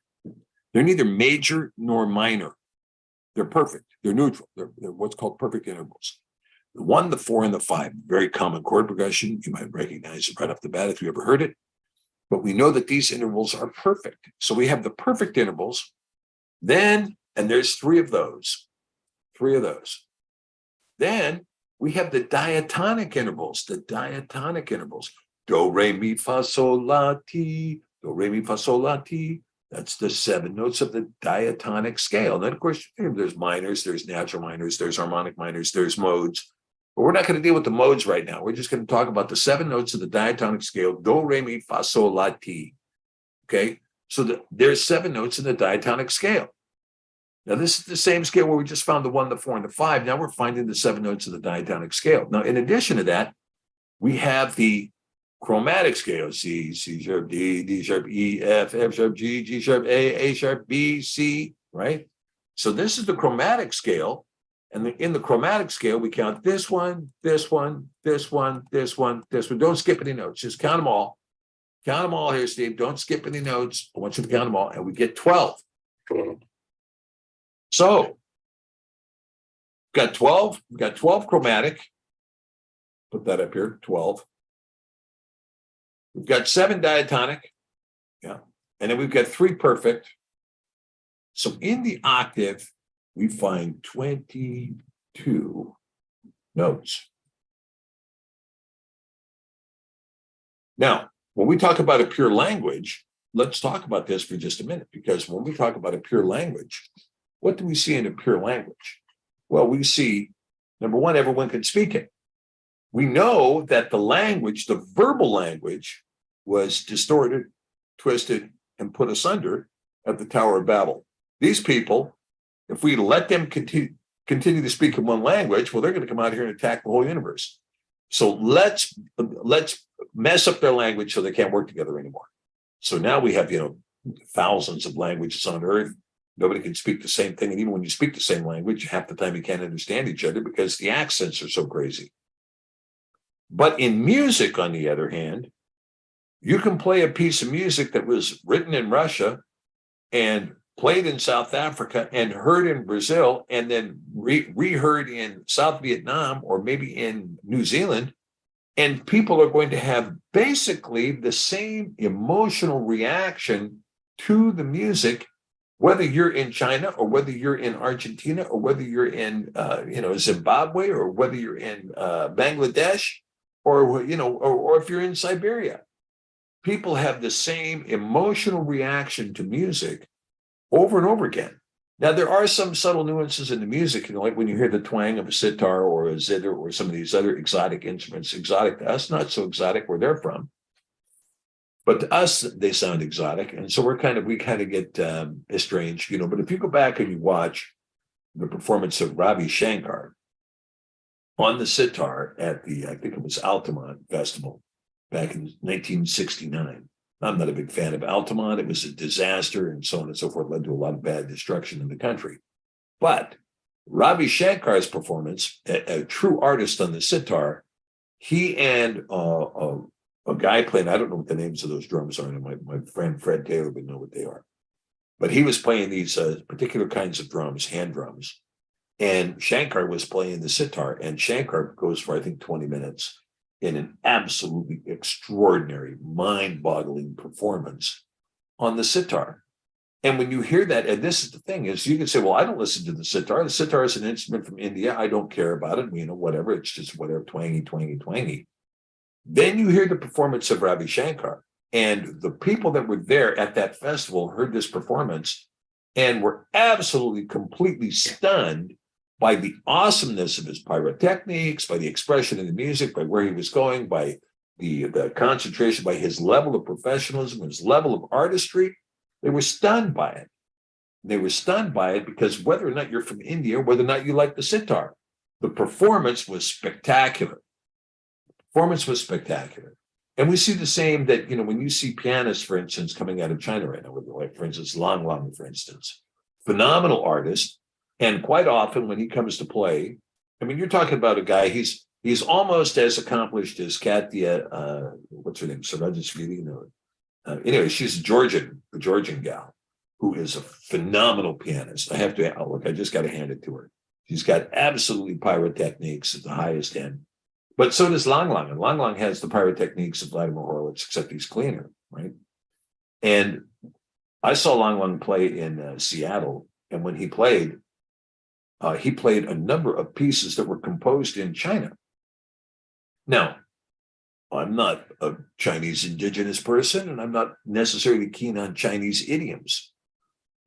Speaker 1: they're neither major nor minor. They're perfect. They're neutral. They're what's called perfect intervals. The 1, the 4, and the 5, very common chord progression. You might recognize it right off the bat if you ever heard it. But we know that these intervals are perfect. So we have the perfect intervals. Then, and there's 3 of those. Then we have the diatonic intervals, Do, re, mi, fa, sol, la, ti, do, re, mi, fa, sol, la, ti. That's the 7 notes of the diatonic scale. And then, of course, there's minors, there's natural minors, there's harmonic minors, there's modes. But we're not going to deal with the modes right now. We're just going to talk about the 7 notes of the diatonic scale, do, re, mi, fa, sol, la, ti. Okay? So there's 7 notes in the diatonic scale. Now, this is the same scale where we just found the 1, the 4, and the 5. Now we're finding the 7 notes of the diatonic scale. Now, in addition to that, we have the chromatic scale, C, C sharp, D, D sharp, E, F, F sharp, G, G sharp, A sharp, B, C, right? So this is the chromatic scale. And in the chromatic scale, we count this one, this one, this one, this one, this one. Don't skip any notes. Just count them all. Count them all here, Steve. Don't skip any notes. I want you to count them all. And we get 12. So we've got 12 chromatic. Put that up here, 12. We've got 7 diatonic. Yeah. And then we've got 3 perfect. So in the octave, we find 22 notes. Now, when we talk about a pure language, let's talk about this for just a minute, because when we talk about a pure language, what do we see in a pure language? Well, we see, number one, everyone can speak it. We know that the language, the verbal language, was distorted, twisted, and put asunder at the Tower of Babel. These people, if we let them continue to speak in one language, well, they're going to come out here and attack the whole universe. So let's mess up their language so they can't work together anymore. So now we have, thousands of languages on Earth. Nobody can speak the same thing. And even when you speak the same language, half the time you can't understand each other because the accents are so crazy. But in music, on the other hand, you can play a piece of music that was written in Russia and played in South Africa and heard in Brazil and then reheard in South Vietnam or maybe in New Zealand. And people are going to have basically the same emotional reaction to the music, whether you're in China or whether you're in Argentina or whether you're in Zimbabwe or whether you're in Bangladesh or if you're in Siberia. People have the same emotional reaction to music over and over again. Now, there are some subtle nuances in the music, like when you hear the twang of a sitar or a zither or some of these other exotic instruments. Exotic to us, not so exotic where they're from. But to us, they sound exotic. And so we kind of get estranged, But if you go back and you watch the performance of Ravi Shankar on the sitar at I think it was Altamont Festival back in 1969. I'm not a big fan of Altamont. It was a disaster and so on and so forth, led to a lot of bad destruction in the country. But Ravi Shankar's performance, a true artist on the sitar, he and a guy playing, I don't know what the names of those drums are, and my friend Fred Taylor would know what they are. But he was playing these particular kinds of drums, hand drums, and Shankar was playing the sitar, and Shankar goes for, I think, 20 minutes in an absolutely extraordinary, mind-boggling performance on the sitar. And when you hear that, and this is the thing, is you can say, well, I don't listen to the sitar. The sitar is an instrument from India. I don't care about it. Whatever. It's just whatever, twangy, twangy, twangy. Then you hear the performance of Ravi Shankar. And the people that were there at that festival heard this performance and were absolutely, completely stunned by the awesomeness of his pyrotechnics, by the expression in the music, by where he was going, by the concentration, by his level of professionalism, his level of artistry. They were stunned by it. They were stunned by it because whether or not you're from India, whether or not you like the sitar, the performance was spectacular. And we see the same that, when you see pianists, for instance, coming out of China right now, like, for instance, Lang Lang, for instance, phenomenal artist. And quite often when he comes to play, you're talking about a guy, he's He's almost as accomplished as Katya, what's her name? Anyway, she's a Georgian gal who is a phenomenal pianist. I have to look, I just got to hand it to her. She's got absolutely pyrotechniques at the highest end. But so does Lang Lang. And Lang Lang has the pyrotechniques of Vladimir Horowitz, except he's cleaner, right? And I saw Lang Lang play in Seattle. And when he played a number of pieces that were composed in China. Now, I'm not a Chinese indigenous person, and I'm not necessarily keen on Chinese idioms.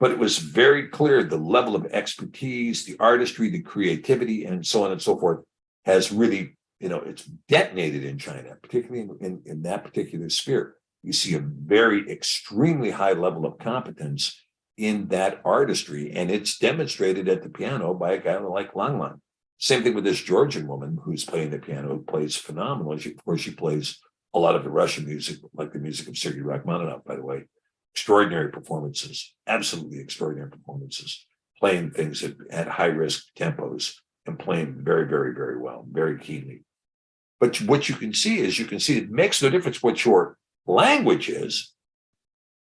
Speaker 1: But it was very clear the level of expertise, the artistry, the creativity, and so on and so forth has really, it's detonated in China, particularly in that particular sphere. You see a very extremely high level of competence in that artistry, and it's demonstrated at the piano by a guy like Lang Lang. Same thing with this Georgian woman who's playing the piano, who plays phenomenal. Of course, she plays a lot of the Russian music, like the music of Sergei Rachmaninoff, by the way. Extraordinary performances, absolutely extraordinary performances, playing things at high-risk tempos and playing very, very, very well, very keenly. But what you can see it makes no difference what your language is.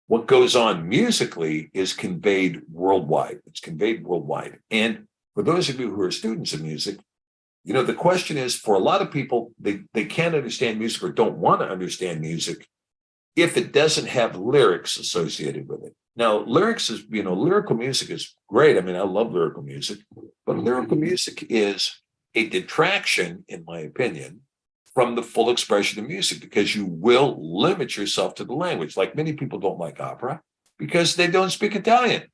Speaker 1: What goes on musically is conveyed worldwide. It's conveyed worldwide. And for those of you who are students of music, the question is, for a lot of people, they can't understand music or don't want to understand music if it doesn't have lyrics associated with it. Now, lyrical music is great. I mean, I love lyrical music, but lyrical music is a detraction, in my opinion, from the full expression of music, because you will limit yourself to the language. Like many people don't like opera because they don't speak Italian.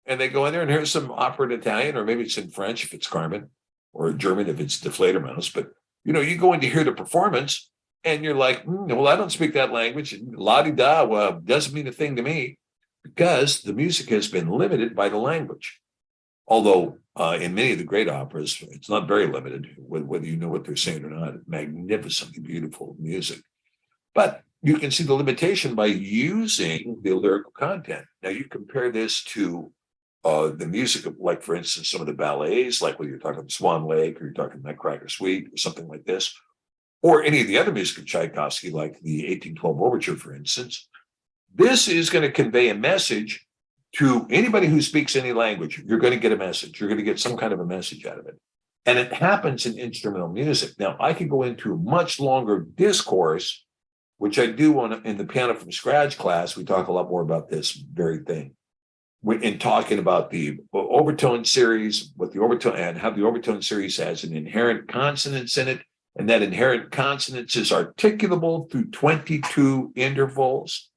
Speaker 1: And they go in there and hear some opera in Italian, or maybe it's in French if it's Carmen, or German if it's Die Fledermaus. But, you go in to hear the performance and you're like, well, I don't speak that language. La-di-da, well, doesn't mean a thing to me, because the music has been limited by the language. Although in many of the great operas, it's not very limited, whether you know what they're saying or not. Magnificently beautiful music. But you can see the limitation by using the lyrical content. Now, you compare this to the music of, like, for instance, some of the ballets, like when you're talking Swan Lake, or you're talking Nutcracker Suite, or something like this, or any of the other music of Tchaikovsky, like the 1812 Overture, for instance. This is going to convey a message to anybody who speaks any language. You're going to get a message. You're going to get some kind of a message out of it. And it happens in instrumental music. Now, I could go into a much longer discourse, which I do in the Piano from Scratch class. We talk a lot more about this very thing. In talking about the overtone series, what the overtone, and how the overtone series has an inherent consonance in it, and that inherent consonance is articulable through 22 intervals.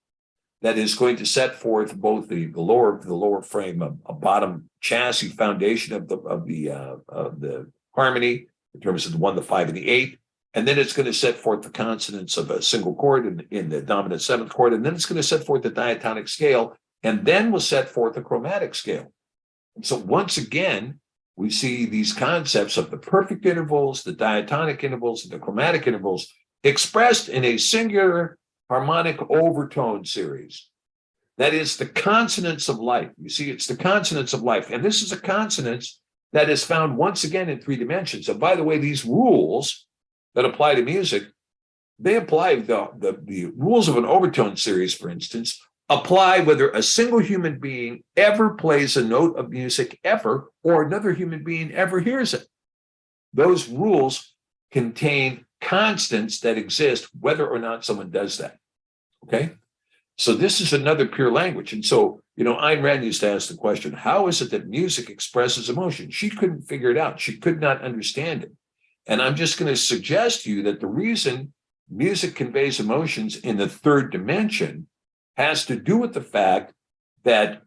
Speaker 1: That is going to set forth both the lower frame, a bottom chassis foundation of the harmony in terms of the 1, the 5, and the 8, and then it's going to set forth the consonants of a single chord in the dominant 7th chord, and then it's going to set forth the diatonic scale, and then we'll set forth the chromatic scale. And so once again, we see these concepts of the perfect intervals, the diatonic intervals, and the chromatic intervals expressed in a singular harmonic overtone series. That is the consonance of life. You see, it's the consonance of life. And this is a consonance that is found once again in 3 dimensions. And by the way, these rules that apply to music, they apply, the rules of an overtone series, for instance, apply whether a single human being ever plays a note of music ever, or another human being ever hears it. Those rules contain constants that exist whether or not someone does that. Okay? So this is another pure language. And so, Ayn Rand used to ask the question, how is it that music expresses emotion? She couldn't figure it out. She could not understand it. And I'm just going to suggest to you that the reason music conveys emotions in the 3rd dimension has to do with the fact that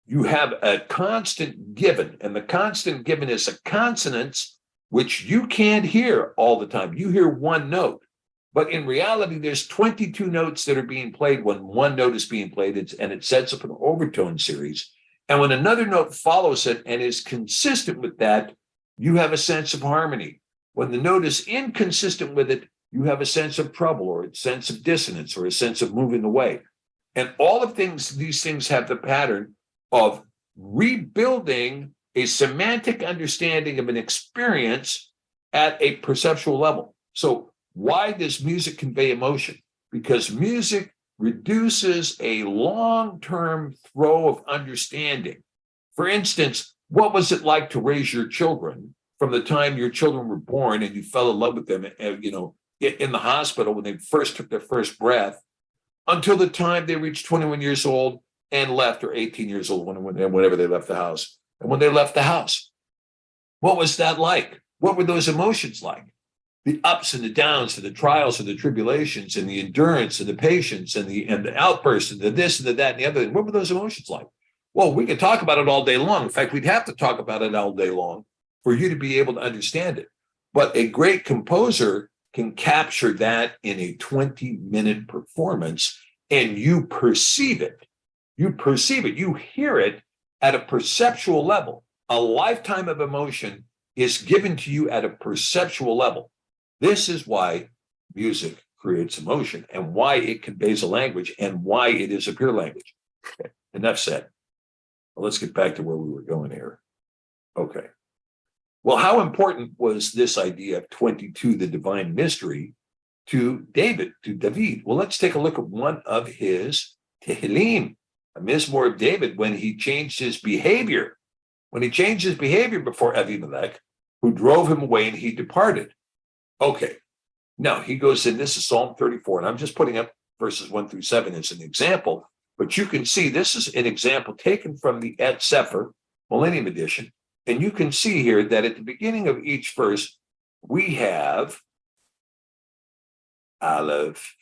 Speaker 1: you have a constant given, and the constant given is a consonance which you can't hear all the time. You hear one note, but in reality, there's 22 notes that are being played when one note is being played, and it sets up an overtone series. And when another note follows it and is consistent with that, you have a sense of harmony. When the note is inconsistent with it, you have a sense of trouble, or a sense of dissonance, or a sense of moving away. And all of these things have the pattern of rebuilding a semantic understanding of an experience at a perceptual level. So why does music convey emotion? Because music reduces a long-term throw of understanding. For instance, what was it like to raise your children from the time your children were born and you fell in love with them, in the hospital when they first took their first breath, until the time they reached 21 years old and left, or 18 years old, whenever they left the house. And when they left the house, what was that like? What were those emotions like? The ups and the downs, and the trials and the tribulations, and the endurance and the patience and the outbursts and the this and the that and the other. What were those emotions like? Well, we could talk about it all day long. In fact, we'd have to talk about it all day long for you to be able to understand it. But a great composer can capture that in a 20-minute performance, and you perceive it. You perceive it. You hear it at a perceptual level. A lifetime of emotion is given to you at a perceptual level. This is why music creates emotion, and why it conveys a language, and why it is a pure language. Okay, enough said. Well, let's get back to where we were going here. Okay. Well, how important was this idea of 22, the divine mystery, to David, to David? Well, let's take a look at one of his Tehillim, a Mizmor of David, when he changed his behavior. When he changed his behavior before Abimelech, who drove him away, and he departed. Okay. Now he goes in, this is Psalm 34, and I'm just putting up verses 1 through 7 as an example, but you can see this is an example taken from the Et Sefer Millennium Edition. And you can see here that at the beginning of each verse, we have Aleph,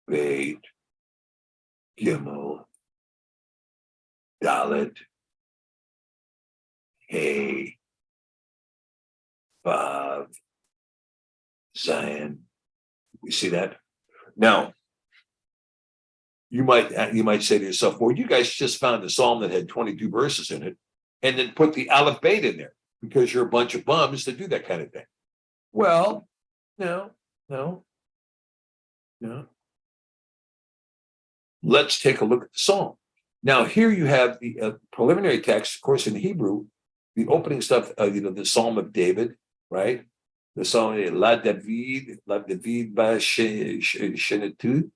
Speaker 1: Beit, Gimel, Dalet, Hey, Vav, Zion. You see that? Now, you might say to yourself, well, you guys just found a psalm that had 22 verses in it, and then put the Aleph Beit in there because you're a bunch of bums that do that kind of thing. Well, no. Let's take a look at the psalm. Now, here you have the preliminary text, of course, in Hebrew, the opening stuff, the Psalm of David, right? The Psalm, La David ba Shenatu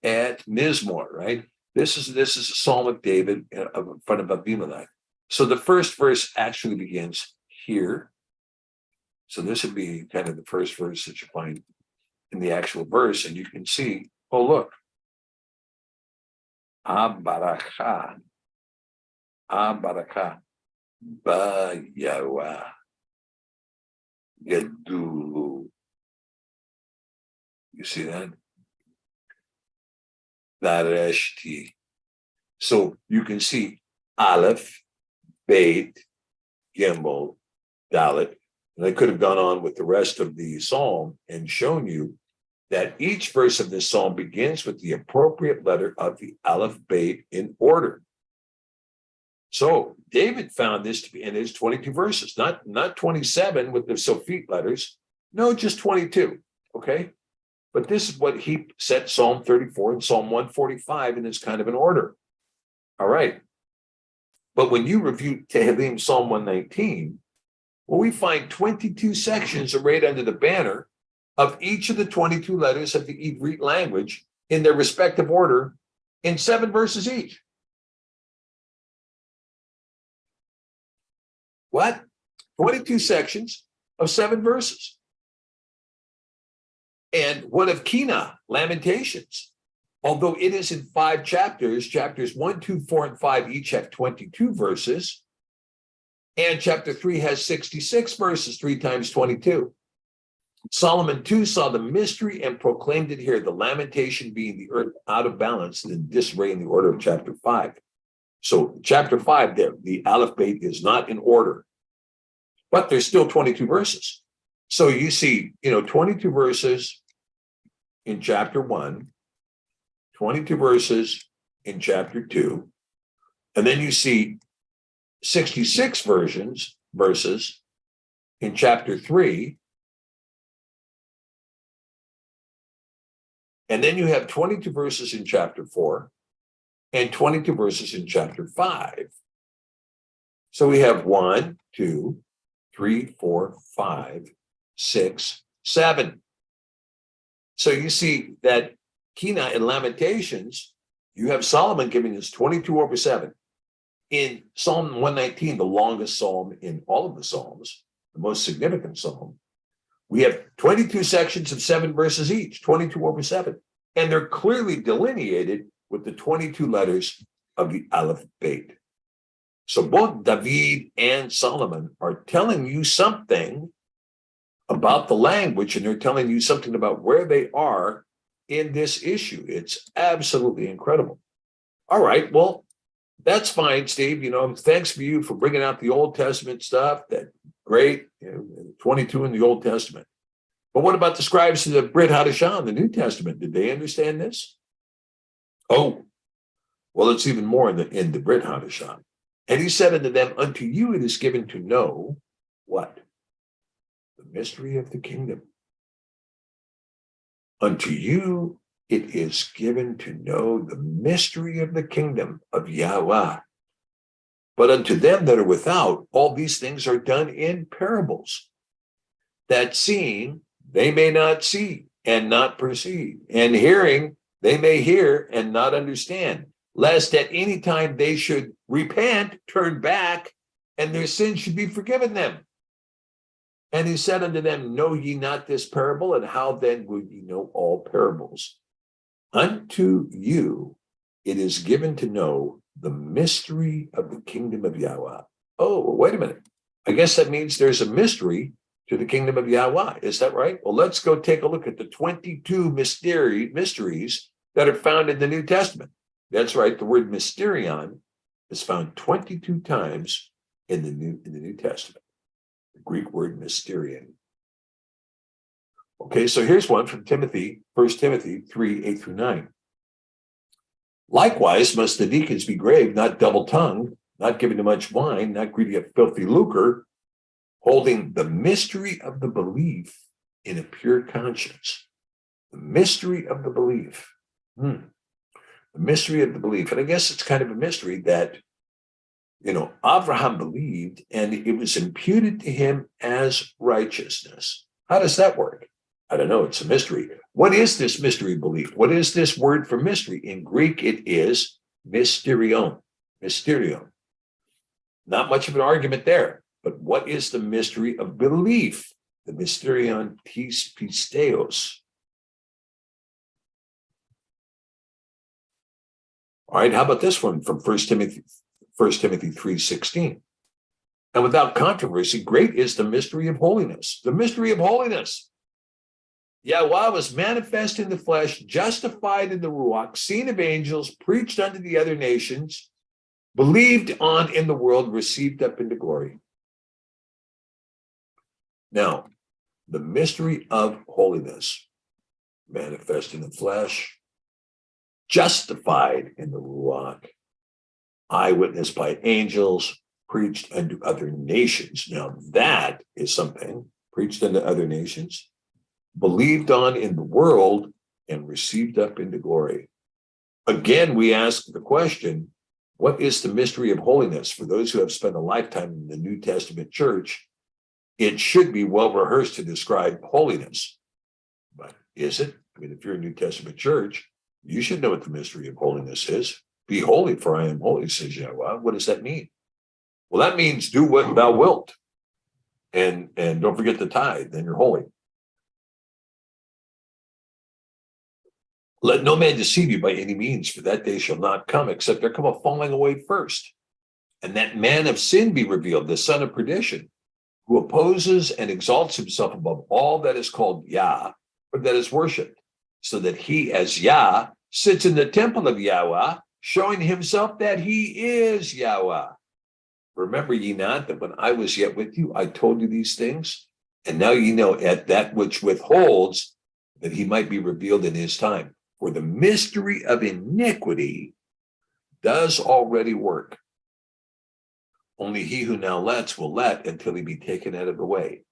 Speaker 1: at Mizmor, right? This is a Psalm of David in front of Abimelech. So the first verse actually begins here. So this would be kind of the first verse that you find in the actual verse, and you can see, oh, look. Abaraka, ba Yahuah, Gedulu. You see that? Dareshti. So you can see Aleph, Beit, Gimel, Dalet. And I could have gone on with the rest of the psalm and shown you that each verse of this psalm begins with the appropriate letter of the Aleph Beit in order. So David found this to be, and there's 22 verses, not 27 with the Sophite letters, no, just 22, okay? But this is what he set Psalm 34 and Psalm 145 in this kind of an order. All right. But when you review Tehillim Psalm 119, well, we find 22 sections arrayed under the banner of each of the 22 letters of the Ivrit language in their respective order in 7 verses each. What? 22 sections of 7 verses. And what of Kina, Lamentations? Although it is in 5 chapters, chapters 1, 2, 4, and 5 each have 22 verses, and chapter 3 has 66 verses, 3 times 22. Solomon too saw the mystery and proclaimed it here, the lamentation being the earth out of balance and in disarray in the order of chapter 5. So chapter 5 there, the Aleph Beit is not in order, but there's still 22 verses. So you see, 22 verses in chapter 1, 22 verses in chapter 2, and then you see 66 verses in chapter 3, and then you have 22 verses in chapter 4 and 22 verses in chapter 5. So we have 1, 2, 3, 4, 5, 6, 7. So you see that Kina in Lamentations, you have Solomon giving us 22/7. In Psalm 119, the longest psalm in all of the Psalms, the most significant psalm, we have 22 sections of 7 verses each, 22/7. And they're clearly delineated with the 22 letters of the Aleph Beit. So both David and Solomon are telling you something about the language, and they're telling you something about where they are in this issue. It's absolutely incredible. All right, well, that's fine, Steve. Thanks for you for bringing out the Old Testament stuff. That great, 22 in the Old Testament. But what about the scribes of the Brit Hadashah in the New Testament? Did they understand this? Oh, well, it's even more in the Brit Hadashah. And he said unto them, unto you it is given to know what? The mystery of the kingdom. Unto you it is given to know the mystery of the kingdom of Yahuah. But unto them that are without, all these things are done in parables, that seeing they may not see and not perceive, and hearing they may hear and not understand, lest at any time they should repent, turn back, and their sins should be forgiven them. And he said unto them, know ye not this parable? And how then will ye know all parables? Unto you it is given to know the mystery of the kingdom of Yahuah. Oh, wait a minute. I guess that means there's a mystery to the kingdom of Yahuah. Is that right? Well, let's go take a look at the 22 mysteries that are found in the New Testament. That's right. The word mysterion is found 22 times in the New Testament. The Greek word mysterion. Okay, so here's one from Timothy, 1 Timothy 3, 8 through 9. Likewise must the deacons be grave, not double-tongued, not given to much wine, not greedy of filthy lucre, holding the mystery of the belief in a pure conscience. The mystery of the belief. The mystery of the belief. And I guess it's kind of a mystery that, Abraham believed and it was imputed to him as righteousness. How does that work? I don't know. It's a mystery. What is this mystery belief? What is this word for mystery? In Greek, it is mysterion. Mysterion. Not much of an argument there. But what is the mystery of belief? The mysterion tis pisteos. All right, how about this one from 1 Timothy 3:16? And without controversy, great is the mystery of holiness. The mystery of holiness. Yahuah was manifest in the flesh, justified in the Ruach, seen of angels, preached unto the other nations, believed on in the world, received up into glory. Now, the mystery of holiness, manifest in the flesh, justified in the Ruach, eyewitness by angels, preached unto other nations. Now, that is something, preached unto other nations, believed on in the world, and received up into glory. Again, we ask the question, what is the mystery of holiness? For those who have spent a lifetime in the New Testament church, it should be well rehearsed to describe holiness. But is it? I mean, if you're a New Testament church, you should know what the mystery of holiness is. Be holy, for I am holy, says Yahweh. What does that mean? Well, that means do what thou wilt. And don't forget the tithe, then you're holy. Let no man deceive you by any means, for that day shall not come, except there come a falling away first. And that man of sin be revealed, the son of perdition, who opposes and exalts himself above all that is called Yah, or that is worshipped, so that he as Yah sits in the temple of Yahweh, showing himself that he is Yahweh. Remember ye not that when I was yet with you, I told you these things? And now ye know at that which withholds, that he might be revealed in his time. For the mystery of iniquity does already work. Only he who now lets will let until he be taken out of the way.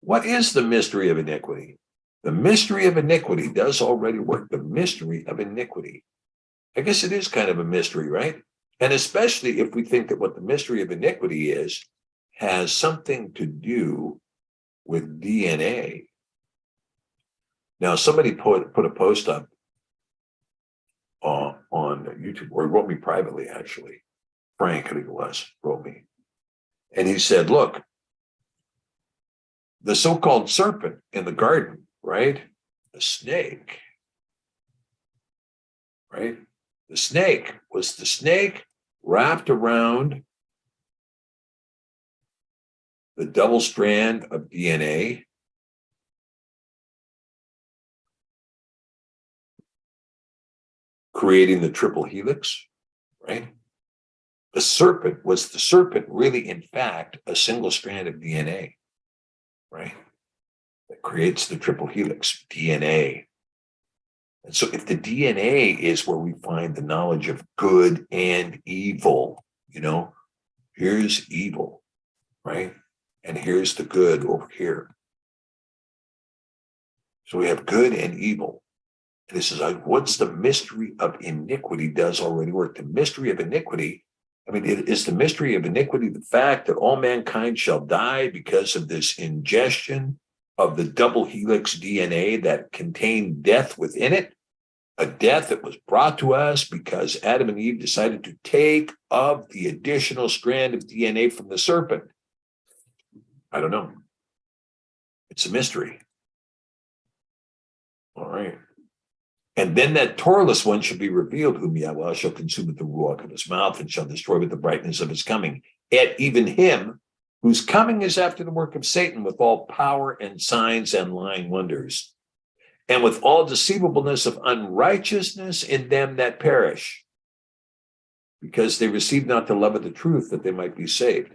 Speaker 1: What is the mystery of iniquity? The mystery of iniquity does already work. The mystery of iniquity. I guess it is kind of a mystery, right? And especially if we think that what the mystery of iniquity is has something to do with DNA. Now, somebody put a post up on YouTube, or he wrote me privately, actually. Frank, I think it was, wrote me. And he said, look, the so-called serpent in the garden, right? The snake, right? The snake was the snake wrapped around the double strand of DNA, creating the triple helix, right? The serpent was the serpent really, in fact, a single strand of DNA, right? That creates the triple helix, DNA. And so if the DNA is where we find the knowledge of good and evil, here's evil, right? And here's the good over here. So we have good and evil. And this is like, what's the mystery of iniquity does already work. The mystery of iniquity, is the mystery of iniquity the fact that all mankind shall die because of this ingestion of the double helix DNA that contained death within it? A death that was brought to us because Adam and Eve decided to take of the additional strand of DNA from the serpent. I don't know. It's a mystery. All right. And then that Toraless one shall be revealed, whom Yahweh shall consume with the ruach of his mouth and shall destroy with the brightness of his coming. At even him whose coming is after the work of Satan, with all power and signs and lying wonders, and with all deceivableness of unrighteousness in them that perish, because they receive not the love of the truth that they might be saved.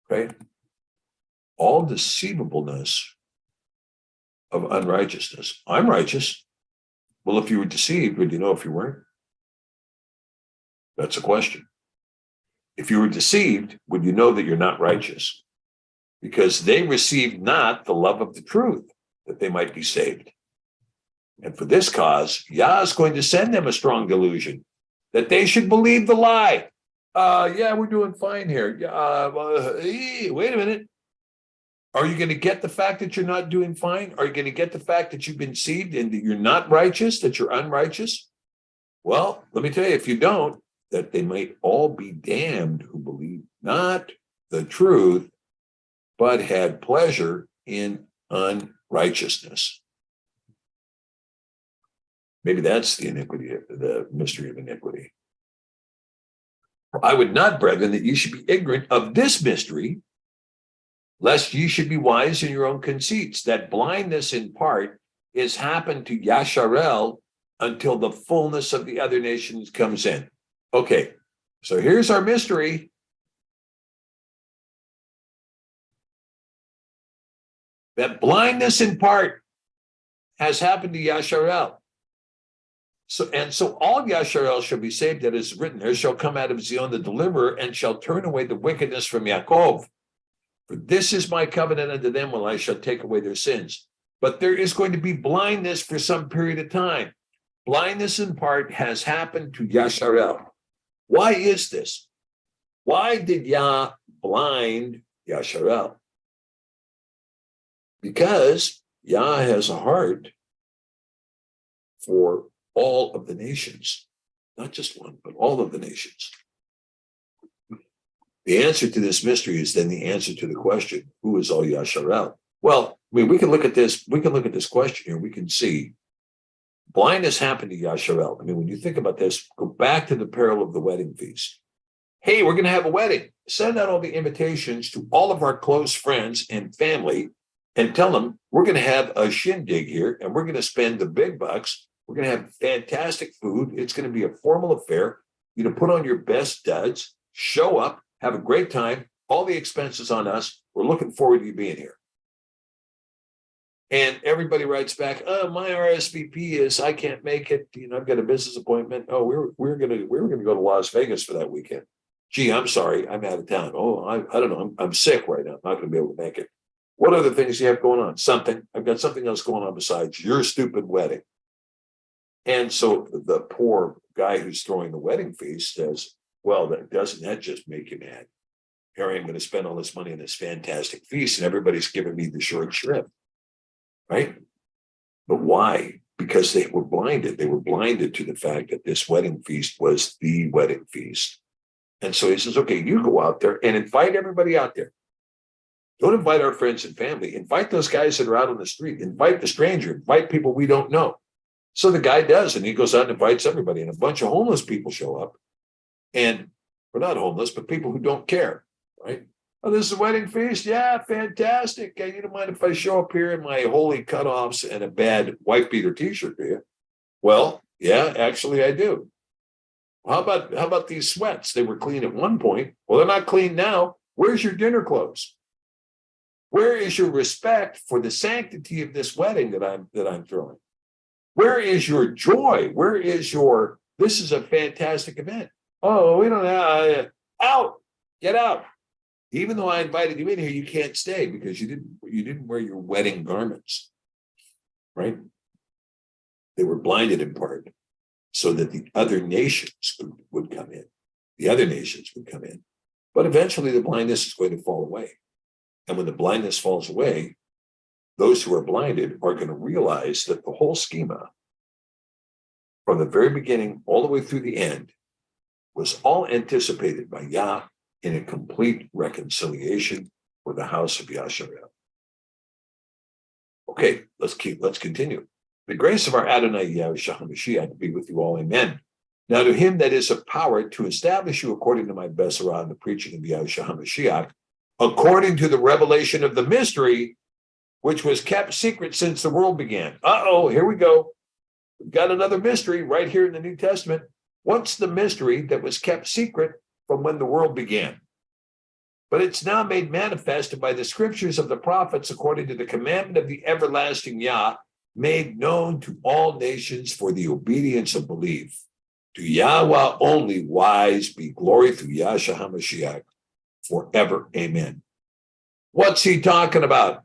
Speaker 1: Right? All deceivableness of unrighteousness. I'm righteous. Well, if you were deceived, would you know if you weren't? That's a question. If you were deceived, would you know that you're not righteous? Because they received not the love of the truth that they might be saved. And for this cause, Yah is going to send them a strong delusion that they should believe the lie. Yeah, we're doing fine here. Wait a minute. Are you going to get the fact that you're not doing fine? Are you going to get the fact that you've been deceived and that you're not righteous, that you're unrighteous? Well, let me tell you, if you don't, that they might all be damned who believe not the truth, but had pleasure in unrighteousness. Maybe that's the iniquity, the mystery of iniquity. I would not, brethren, that ye should be ignorant of this mystery, lest ye should be wise in your own conceits, that blindness in part is happened to Yasharel until the fullness of the other nations comes in. Okay, so here's our mystery. That blindness in part has happened to Yasharel. So all Yasharel shall be saved, that is written, there shall come out of Zion the deliverer, and shall turn away the wickedness from Yaakov. For this is my covenant unto them, when I shall take away their sins. But there is going to be blindness for some period of time. Blindness in part has happened to Yasharel. Why is this? Why did Yah blind Yasharel? Because Yah has a heart for all of the nations, not just one, but all of the nations. The answer to this mystery is then the answer to the question, who is all Yasharel? Well, we can look at this, question here, we can see blindness happened to Yasharel. When you think about this, go back to the parable of the wedding feast. Hey, we're going to have a wedding. Send out all the invitations to all of our close friends and family and tell them we're going to have a shindig here and we're going to spend the big bucks. We're going to have fantastic food. It's going to be a formal affair. Put on your best duds, show up, have a great time. All the expenses on us. We're looking forward to you being here. And everybody writes back, "Oh, my RSVP is I can't make it. I've got a business appointment. Oh, we're gonna go to Las Vegas for that weekend. Gee, I'm sorry, I'm out of town. Oh, I don't know. I'm sick right now. I'm not going to be able to make it. What other things do you have going on? Something. I've got something else going on besides your stupid wedding." And so the poor guy who's throwing the wedding feast says, "Well, doesn't that just make you mad? Here I am going to spend all this money on this fantastic feast, and everybody's giving me the short shrift, right? But why? Because they were blinded. They were blinded to the fact that this wedding feast was the wedding feast. And so he says, okay, you go out there and invite everybody out there. Don't invite our friends and family. Invite those guys that are out on the street. Invite the stranger. Invite people we don't know. So the guy does, and he goes out and invites everybody. And a bunch of homeless people show up. And we're not homeless, but people who don't care, right? Oh, this is a wedding feast? Yeah, fantastic. Hey, you don't mind if I show up here in my holy cutoffs and a bad wife beater t-shirt, do you? Well, yeah, actually I do. How about these sweats? They were clean at one point. Well, they're not clean now. Where's your dinner clothes? Where is your respect for the sanctity of this wedding that I'm throwing? Where is your joy? Where is your, this is a fantastic event. Oh, we don't have, out, get out. Even though I invited you in here, you can't stay because you didn't wear your wedding garments, right? They were blinded in part so that the other nations would come in. The other nations would come in. But eventually the blindness is going to fall away. And when the blindness falls away, those who are blinded are going to realize that the whole schema, from the very beginning all the way through the end, was all anticipated by Yah in a complete reconciliation for the house of Yasharel. Okay, let's continue. The grace of our Adonai Yahushua HaMashiach be with you all, amen. Now to him that is of power to establish you according to my Besorah and the preaching of Yahushua HaMashiach, according to the revelation of the mystery, which was kept secret since the world began. Here we go. We've got another mystery right here in the New Testament. What's the mystery that was kept secret from when the world began? But it's now made manifest by the scriptures of the prophets according to the commandment of the everlasting Yah, made known to all nations for the obedience of belief. To Yahweh only wise be glory through Yahshua HaMashiach forever. Amen. What's he talking about?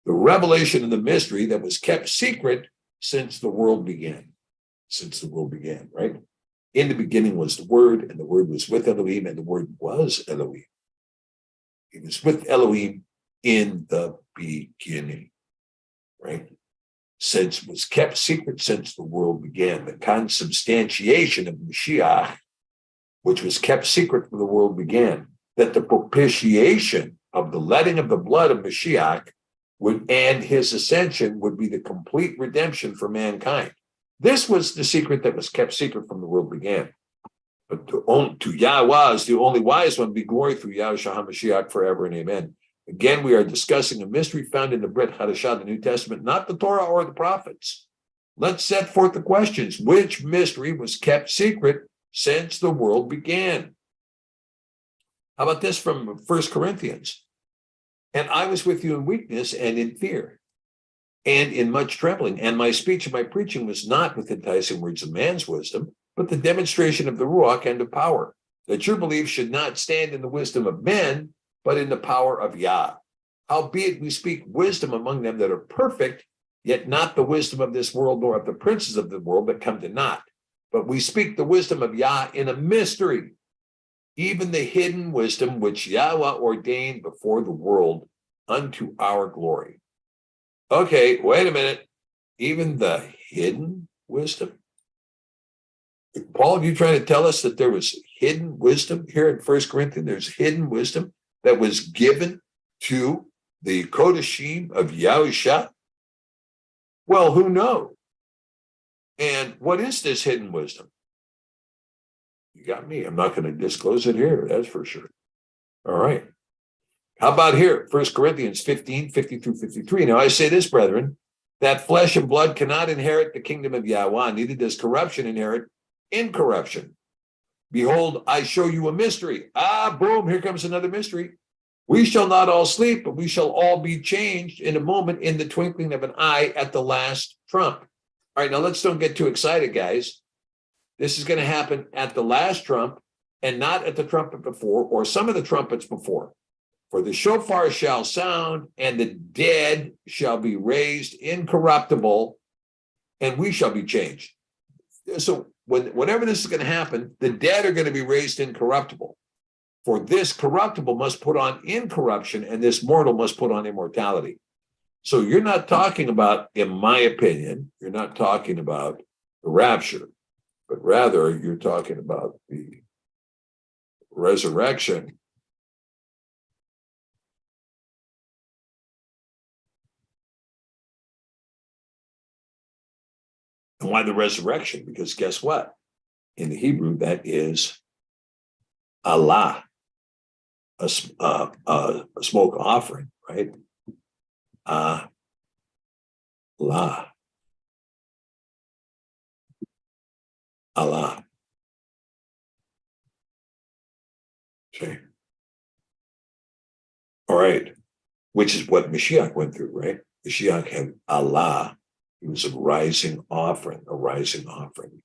Speaker 1: The revelation of the mystery that was kept secret since the world began. Since the world began, right? In the beginning was the Word, and the Word was with Elohim, and the Word was Elohim. He was with Elohim in the beginning, right? Since was kept secret since the world began. The consubstantiation of Mashiach, which was kept secret from the world began, that the propitiation of the letting of the blood of Mashiach would, and his ascension would be the complete redemption for mankind. This was the secret that was kept secret from the world began. But to Yahweh is the only wise one, be glory through Yahushua HaMashiach forever and amen. Again, we are discussing a mystery found in the Brit Hadashah, the New Testament, not the Torah or the prophets. Let's set forth the questions. Which mystery was kept secret since the world began? How about this from 1 Corinthians? And I was with you in weakness and in fear and in much trembling, and my speech and my preaching was not with enticing words of man's wisdom, but the demonstration of the Ruach and of power, that your belief should not stand in the wisdom of men, but in the power of Yah. Howbeit we speak wisdom among them that are perfect, yet not the wisdom of this world, nor of the princes of the world that come to naught. But we speak the wisdom of Yah in a mystery, even the hidden wisdom which Yahweh ordained before the world unto our glory. Okay, wait a minute. Even the hidden wisdom? Paul, are you trying to tell us that there was hidden wisdom here in 1 Corinthians? There's hidden wisdom that was given to the Kodashim of Yahusha? Well, who knows? And what is this hidden wisdom? You got me. I'm not going to disclose it here, that's for sure. All right. How about here? 1 Corinthians 15, 50 through 53. Now I say this, brethren, that flesh and blood cannot inherit the kingdom of Yahweh, neither does corruption inherit incorruption. Behold, I show you a mystery. Boom, here comes another mystery. We shall not all sleep, but we shall all be changed in a moment, in the twinkling of an eye, at the last trump. All right, now let's don't get too excited, guys. This is going to happen at the last trump and not at the trumpet before, or some of the trumpets before. For the shofar shall sound, and the dead shall be raised incorruptible, and we shall be changed. So whenever this is going to happen, the dead are going to be raised incorruptible. For this corruptible must put on incorruption, and this mortal must put on immortality. So you're not talking about, in my opinion, you're not talking about the rapture, but rather you're talking about the resurrection. And why the resurrection? Because guess what? In the Hebrew, that is Allah, a smoke offering, right? Allah. Allah. Okay. All right. Which is what Mashiach went through, right? Mashiach had Allah. He was a rising offering, a rising offering.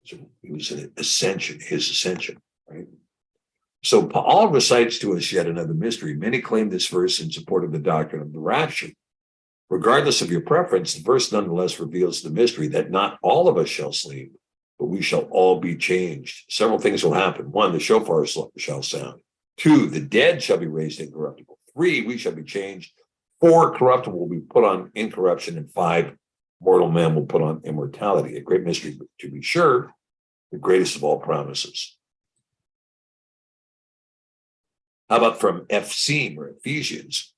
Speaker 1: So he was an ascension, his ascension, right? So Paul recites to us yet another mystery. Many claim this verse in support of the doctrine of the rapture. Regardless of your preference, the verse nonetheless reveals the mystery that not all of us shall sleep, but we shall all be changed. Several things will happen. 1, the shofar shall sound. 2, the dead shall be raised incorruptible. 3, we shall be changed. 4, corruptible will be put on incorruption. And 5, mortal man will put on immortality. A great mystery, to be sure, the greatest of all promises. How about from Ephesians or Ephesians?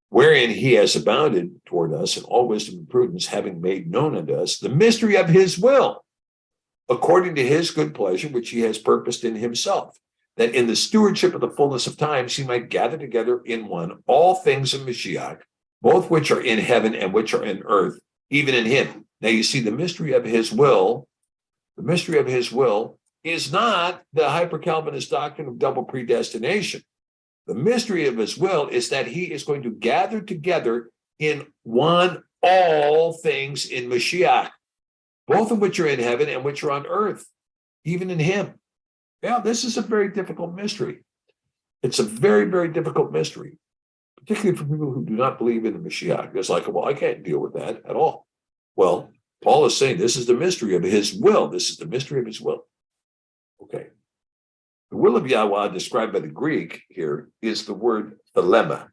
Speaker 1: Wherein he has abounded toward us in all wisdom and prudence, having made known unto us the mystery of his will, according to his good pleasure, which he has purposed in himself, that in the stewardship of the fullness of times he might gather together in one all things of Mashiach, both which are in heaven and which are in earth, even in him. Now you see the mystery of his will. The mystery of his will is not the hyper-Calvinist doctrine of double predestination. The mystery of his will is that he is going to gather together in one all things in Mashiach, both of which are in heaven and which are on earth, even in him. Yeah, this is a very difficult mystery. It's a very, very difficult mystery, particularly for people who do not believe in the Mashiach. It's like, well, I can't deal with that at all. Well, Paul is saying this is the mystery of his will. This is the mystery of his will. Okay. The will of Yahuah described by the Greek here is the word thelema,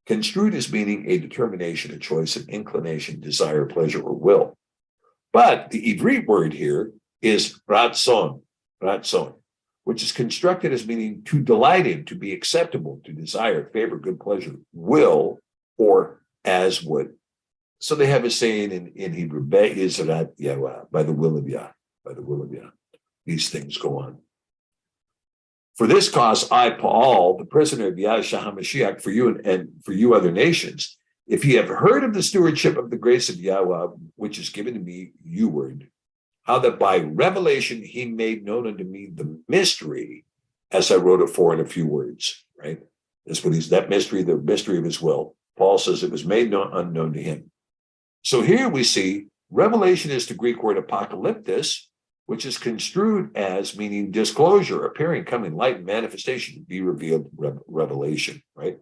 Speaker 1: construed as meaning a determination, a choice, an inclination, desire, pleasure, or will. But the Ivrit word here is ratzon, which is constructed as meaning to delight in, to be acceptable, to desire, favor, good pleasure, will, or as would. So they have a saying in Hebrew, Be'izrat Yahuah, by the will of Yah, by the will of Yah. These things go on. For this cause, I, Paul, the prisoner of Yahshua HaMashiach, for you and for you other nations, if ye have heard of the stewardship of the grace of Yahuah, which is given to me, you word, how that by revelation he made known unto me the mystery, as I wrote it for in a few words, right? That's what that mystery, the mystery of his will. Paul says it was made unknown to him. So here we see revelation is the Greek word apocalyptis, which is construed as meaning disclosure, appearing, coming, light, manifestation, be revealed, revelation, right?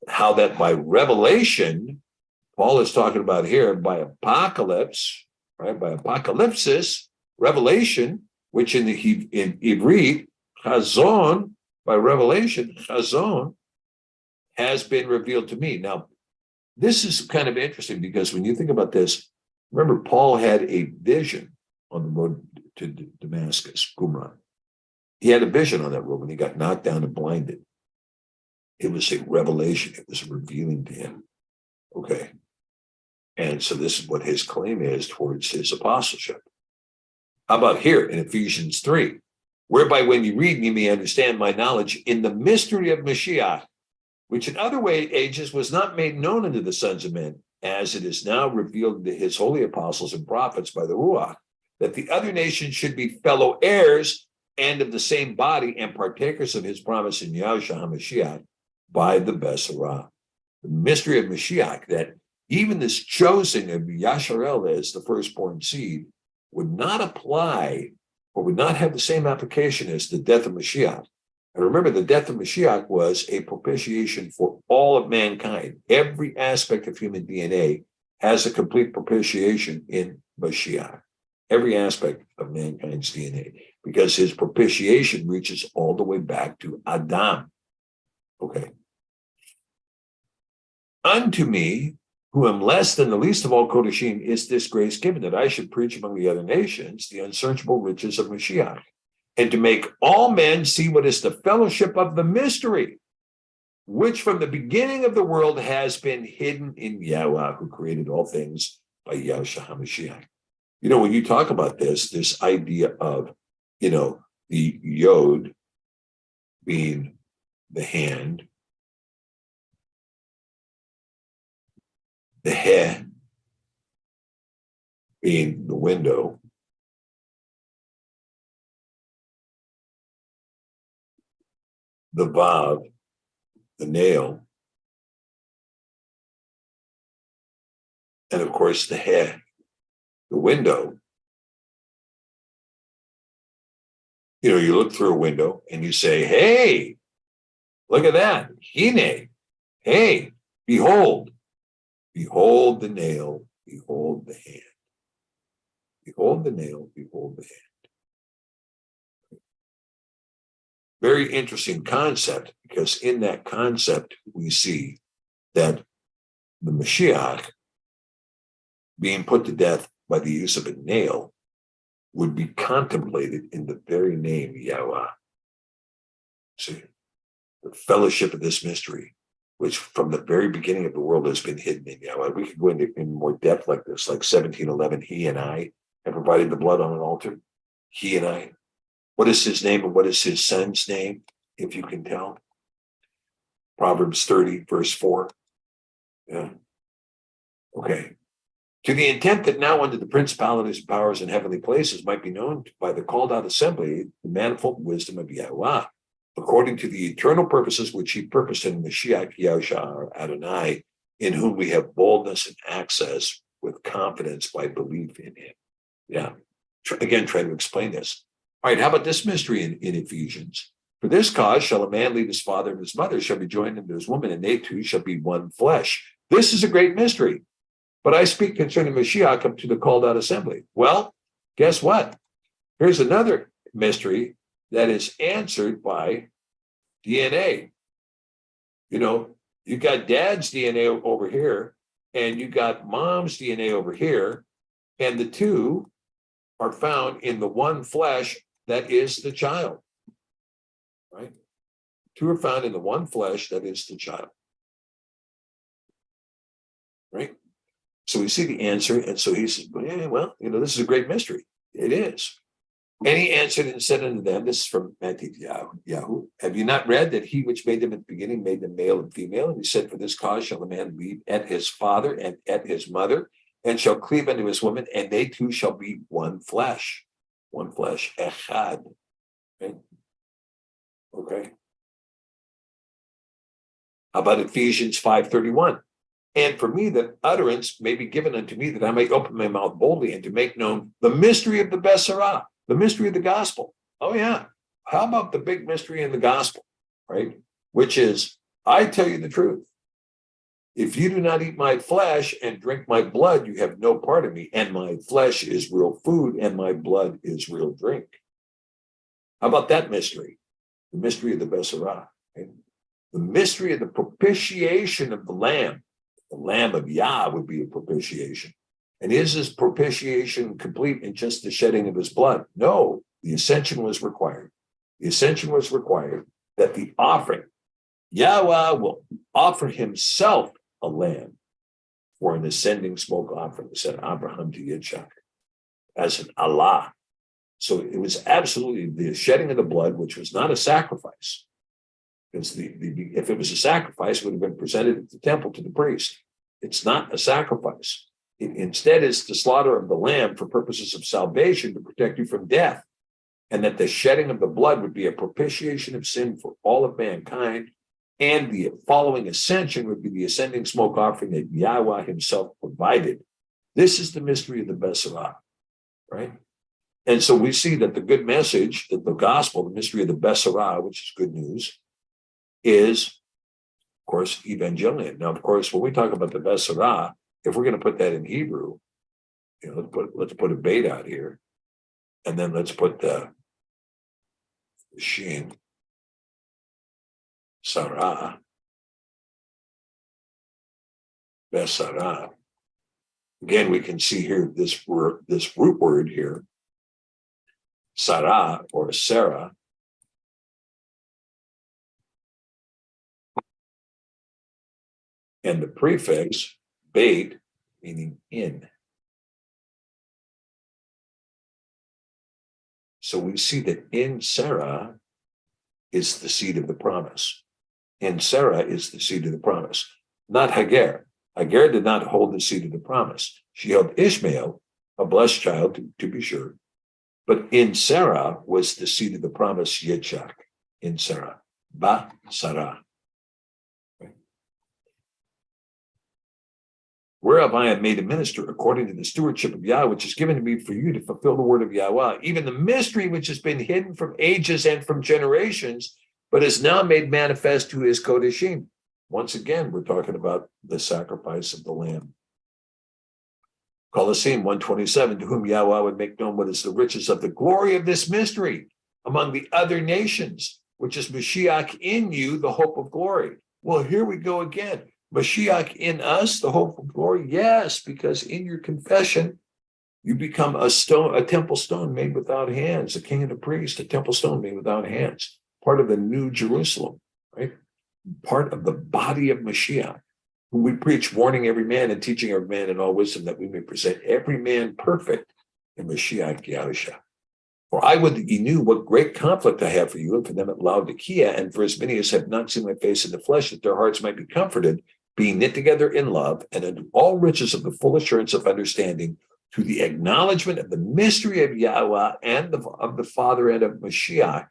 Speaker 1: How that by revelation, Paul is talking about here, by apocalypse, right? By apocalypsis, revelation, which in Ivrit, chazon, by revelation, chazon, has been revealed to me. Now, this is kind of interesting because when you think about this, remember, Paul had a vision on the road to Damascus, Qumran. He had a vision on that road when he got knocked down and blinded. It was a revelation. It was revealing to him. Okay. And so this is what his claim is towards his apostleship. How about here in Ephesians 3? Whereby when you read, you may understand my knowledge in the mystery of Mashiach, which in other ages was not made known unto the sons of men, as it is now revealed to his holy apostles and prophets by the Ruach, that the other nations should be fellow heirs and of the same body and partakers of his promise in Yahushua HaMashiach by the Besorah. The mystery of Mashiach, that even this choosing of Yasharel as the firstborn seed would not apply or would not have the same application as the death of Mashiach. And remember, the death of Mashiach was a propitiation for all of mankind. Every aspect of human DNA has a complete propitiation in Mashiach. every aspect of mankind's DNA, because his propitiation reaches all the way back to Adam. Okay. Unto me, who am less than the least of all Kodashim, is this grace given, that I should preach among the other nations the unsearchable riches of Mashiach, and to make all men see what is the fellowship of the mystery, which from the beginning of the world has been hidden in Yahuah, who created all things by Yahushua HaMashiach. When you talk about this idea of, the Yod being the hand, the He being the window, the Vav, the nail, and of course the He, the window. You look through a window and you say, hey, look at that. Hine. Hey, behold. Behold the nail, behold the hand. Behold the nail, behold the hand. Very interesting concept, because in that concept, we see that the Mashiach being put to death by the use of a nail would be contemplated in the very name Yahuah. See, the fellowship of this mystery, which from the very beginning of the world has been hidden in Yahuah. We could go into in more depth like this, like 17:11, he and I have provided the blood on an altar. He and I. What is his name and what is his son's name, if you can tell? Proverbs 30, verse 4. Yeah. Okay. To the intent that now under the principalities and powers in heavenly places might be known by the called out assembly the manifold wisdom of Yahuah, according to the eternal purposes which he purposed in Mashiach Yahushua or Adonai, in whom we have boldness and access with confidence by belief in him. Yeah. Again, try to explain this. All right, how about this mystery in Ephesians? For this cause shall a man leave his father and his mother, shall be joined unto his woman, and they two shall be one flesh. This is a great mystery. But I speak concerning Mashiach up to the called out assembly. Well, guess what? Here's another mystery that is answered by DNA. You got dad's DNA over here, and you got mom's DNA over here, and the two are found in the one flesh that is the child. Right? Two are found in the one flesh that is the child. Right? So we see the answer, and so he says, well, this is a great mystery. It is. And he answered and said unto them, this is from Matthew Yahu, have you not read that he which made them at the beginning made them male and female? And he said, for this cause shall a man leave at his father and at his mother, and shall cleave unto his woman, and they two shall be one flesh, echad. Right? Okay. How about Ephesians 5:31? And for me, that utterance may be given unto me, that I may open my mouth boldly and to make known the mystery of the Besarah, the mystery of the gospel. Oh, yeah. How about the big mystery in the gospel, right? Which is, I tell you the truth. If you do not eat my flesh and drink my blood, you have no part of me. And my flesh is real food and my blood is real drink. How about that mystery? The mystery of the Besarah. Right? The mystery of the propitiation of the Lamb. The Lamb of Yah would be a propitiation. And is his propitiation complete in just the shedding of his blood? No, the ascension was required. The ascension was required that the offering, Yahweh will offer himself a lamb for an ascending smoke offering, said Abraham to Yitzchak, as an Allah. So it was absolutely the shedding of the blood, which was not a sacrifice. Because if it was a sacrifice, it would have been presented at the temple to the priest. It's not a sacrifice. It instead is the slaughter of the lamb for purposes of salvation to protect you from death. And that the shedding of the blood would be a propitiation of sin for all of mankind. And the following ascension would be the ascending smoke offering that Yahweh himself provided. This is the mystery of the Besarah, right? And so we see that the good message, that the gospel, the mystery of the Besarah, which is good news, is, of course, evangelion. Now, of course, when we talk about the Besarah, if we're going to put that in Hebrew, let's put a bait out here, and then let's put the shin, sarah, besarah. Again, we can see here this root word here, sarah or Sarah. And the prefix, bait, meaning in. So we see that in Sarah is the seed of the promise. In Sarah is the seed of the promise, not Hagar. Hagar did not hold the seed of the promise. She held Ishmael, a blessed child, to be sure. But in Sarah was the seed of the promise, Yitzchak, in Sarah. Ba Sarah. Whereof I am made a minister according to the stewardship of Yah, which is given to me for you to fulfill the word of Yahuah, even the mystery which has been hidden from ages and from generations, but is now made manifest to his Kodeshim. Once again, we're talking about the sacrifice of the lamb. Colosseum 127, to whom Yahuah would make known what is the riches of the glory of this mystery among the other nations, which is Mashiach in you, the hope of glory. Well, here we go again. Mashiach in us, the hope of glory? Yes, because in your confession, you become a temple stone made without hands, a king and a priest, a temple stone made without hands, part of the new Jerusalem, right? Part of the body of Mashiach, whom we preach, warning every man and teaching every man in all wisdom, that we may present every man perfect in Mashiach Yahushua. For I would that ye knew what great conflict I have for you and for them at Laodikia, and for as many as have not seen my face in the flesh, that their hearts might be comforted, being knit together in love, and unto all riches of the full assurance of understanding, to the acknowledgement of the mystery of Yahuah and of the Father and of Mashiach,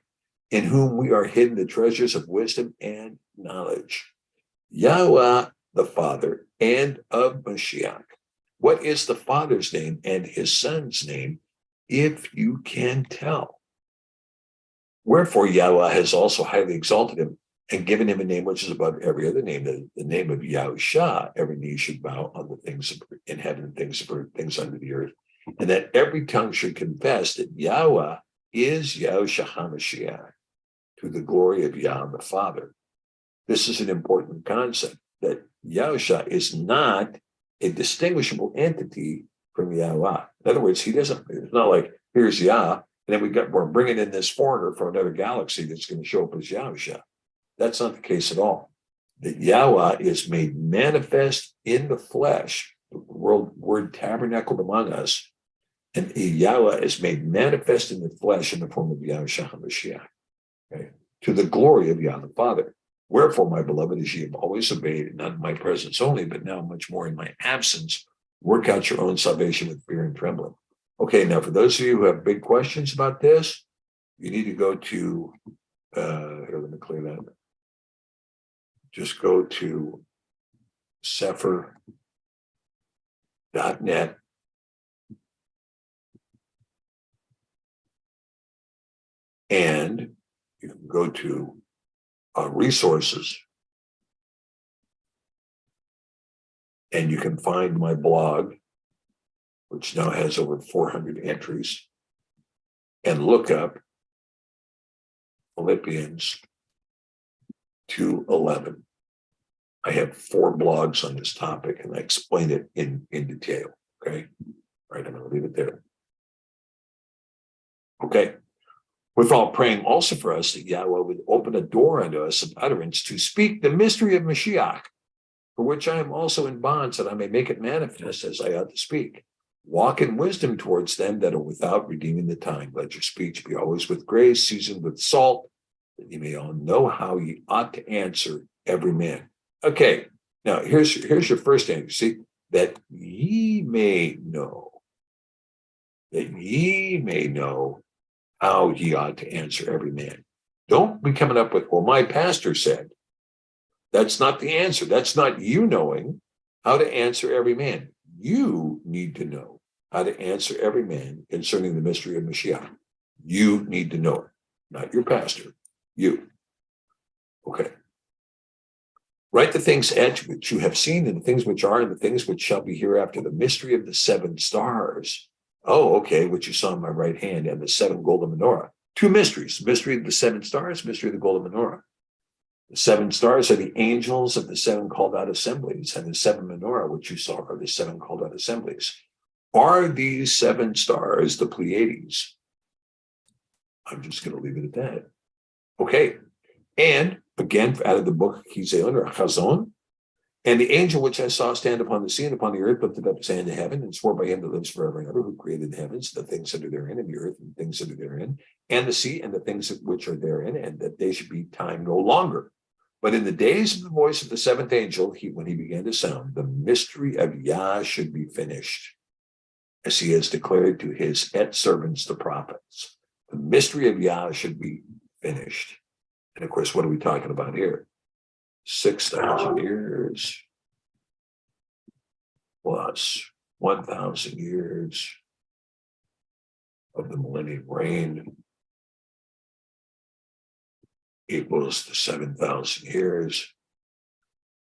Speaker 1: in whom we are hidden the treasures of wisdom and knowledge. Yahuah, the Father, and of Mashiach. What is the Father's name and his Son's name, if you can tell? Wherefore Yahuah has also highly exalted him and given him a name which is above every other name, the name of Yahushua. Every knee should bow on the things in heaven, things of earth, things under the earth, and that every tongue should confess that Yahuah is Yahushua HaMashiach, to the glory of Yah the Father. This is an important concept, that Yahushua is not a distinguishable entity from Yahuah. In other words, it's not like, here's Yah, and then we're bringing in this foreigner from another galaxy that's going to show up as Yahushua. That's not the case at all. That Yahuah is made manifest in the flesh, the word tabernacled among us, and Yahuah is made manifest in the flesh in the form of Yahushua HaMashiach, okay, to the glory of Yah the Father. Wherefore, my beloved, as ye have always obeyed, not in my presence only, but now much more in my absence, work out your own salvation with fear and trembling. Okay, now for those of you who have big questions about this, you need to go to, here, let me clear that. Just go to cepher.net and you can go to resources, and you can find my blog, which now has over 400 entries, and look up Philippians 2:11. I have 4 blogs on this topic, and I explain it in detail. Okay, all right, I'm going to leave it there. Okay. Withal praying also for us that Yahuah would open a door unto us of utterance to speak the mystery of Mashiach, for which I am also in bonds, that I may make it manifest as I ought to speak. Walk in wisdom towards them that are without, redeeming the time. Let your speech be always with grace, seasoned with salt, that ye may all know how ye ought to answer every man. Okay, now here's your first answer. See, that ye may know. That ye may know how ye ought to answer every man. Don't be coming up with, well, my pastor said. That's not the answer. That's not you knowing how to answer every man. You need to know how to answer every man concerning the mystery of Mashiach. You need to know it, not your pastor. You. Okay. Write the things which you have seen, and the things which are, and the things which shall be hereafter, the mystery of the 7 stars. Oh, okay, which you saw in my right hand, and the 7 golden menorah. 2 mysteries: mystery of the 7 stars, mystery of the golden menorah. The 7 stars are the angels of the 7 called out assemblies, and the 7 menorah, which you saw, are the 7 called out assemblies. Are these 7 stars the Pleiades? I'm just going to leave it at that. Okay. And again, out of the book Hizeon or Chazon, and the angel which I saw stand upon the sea and upon the earth lifted up his hand to heaven and swore by him that lives forever and ever, who created the heavens, the things that are therein, and the earth and things that are therein, and the sea and the things which are therein, and that they should be time no longer. But in the days of the voice of the 7th angel, when he began to sound, the mystery of Yah should be finished, as he has declared to his servants, the prophets. The mystery of Yah should be finished. And of course, what are we talking about here? 6,000 years plus 1,000 years of the millennium reign equals the 7,000 years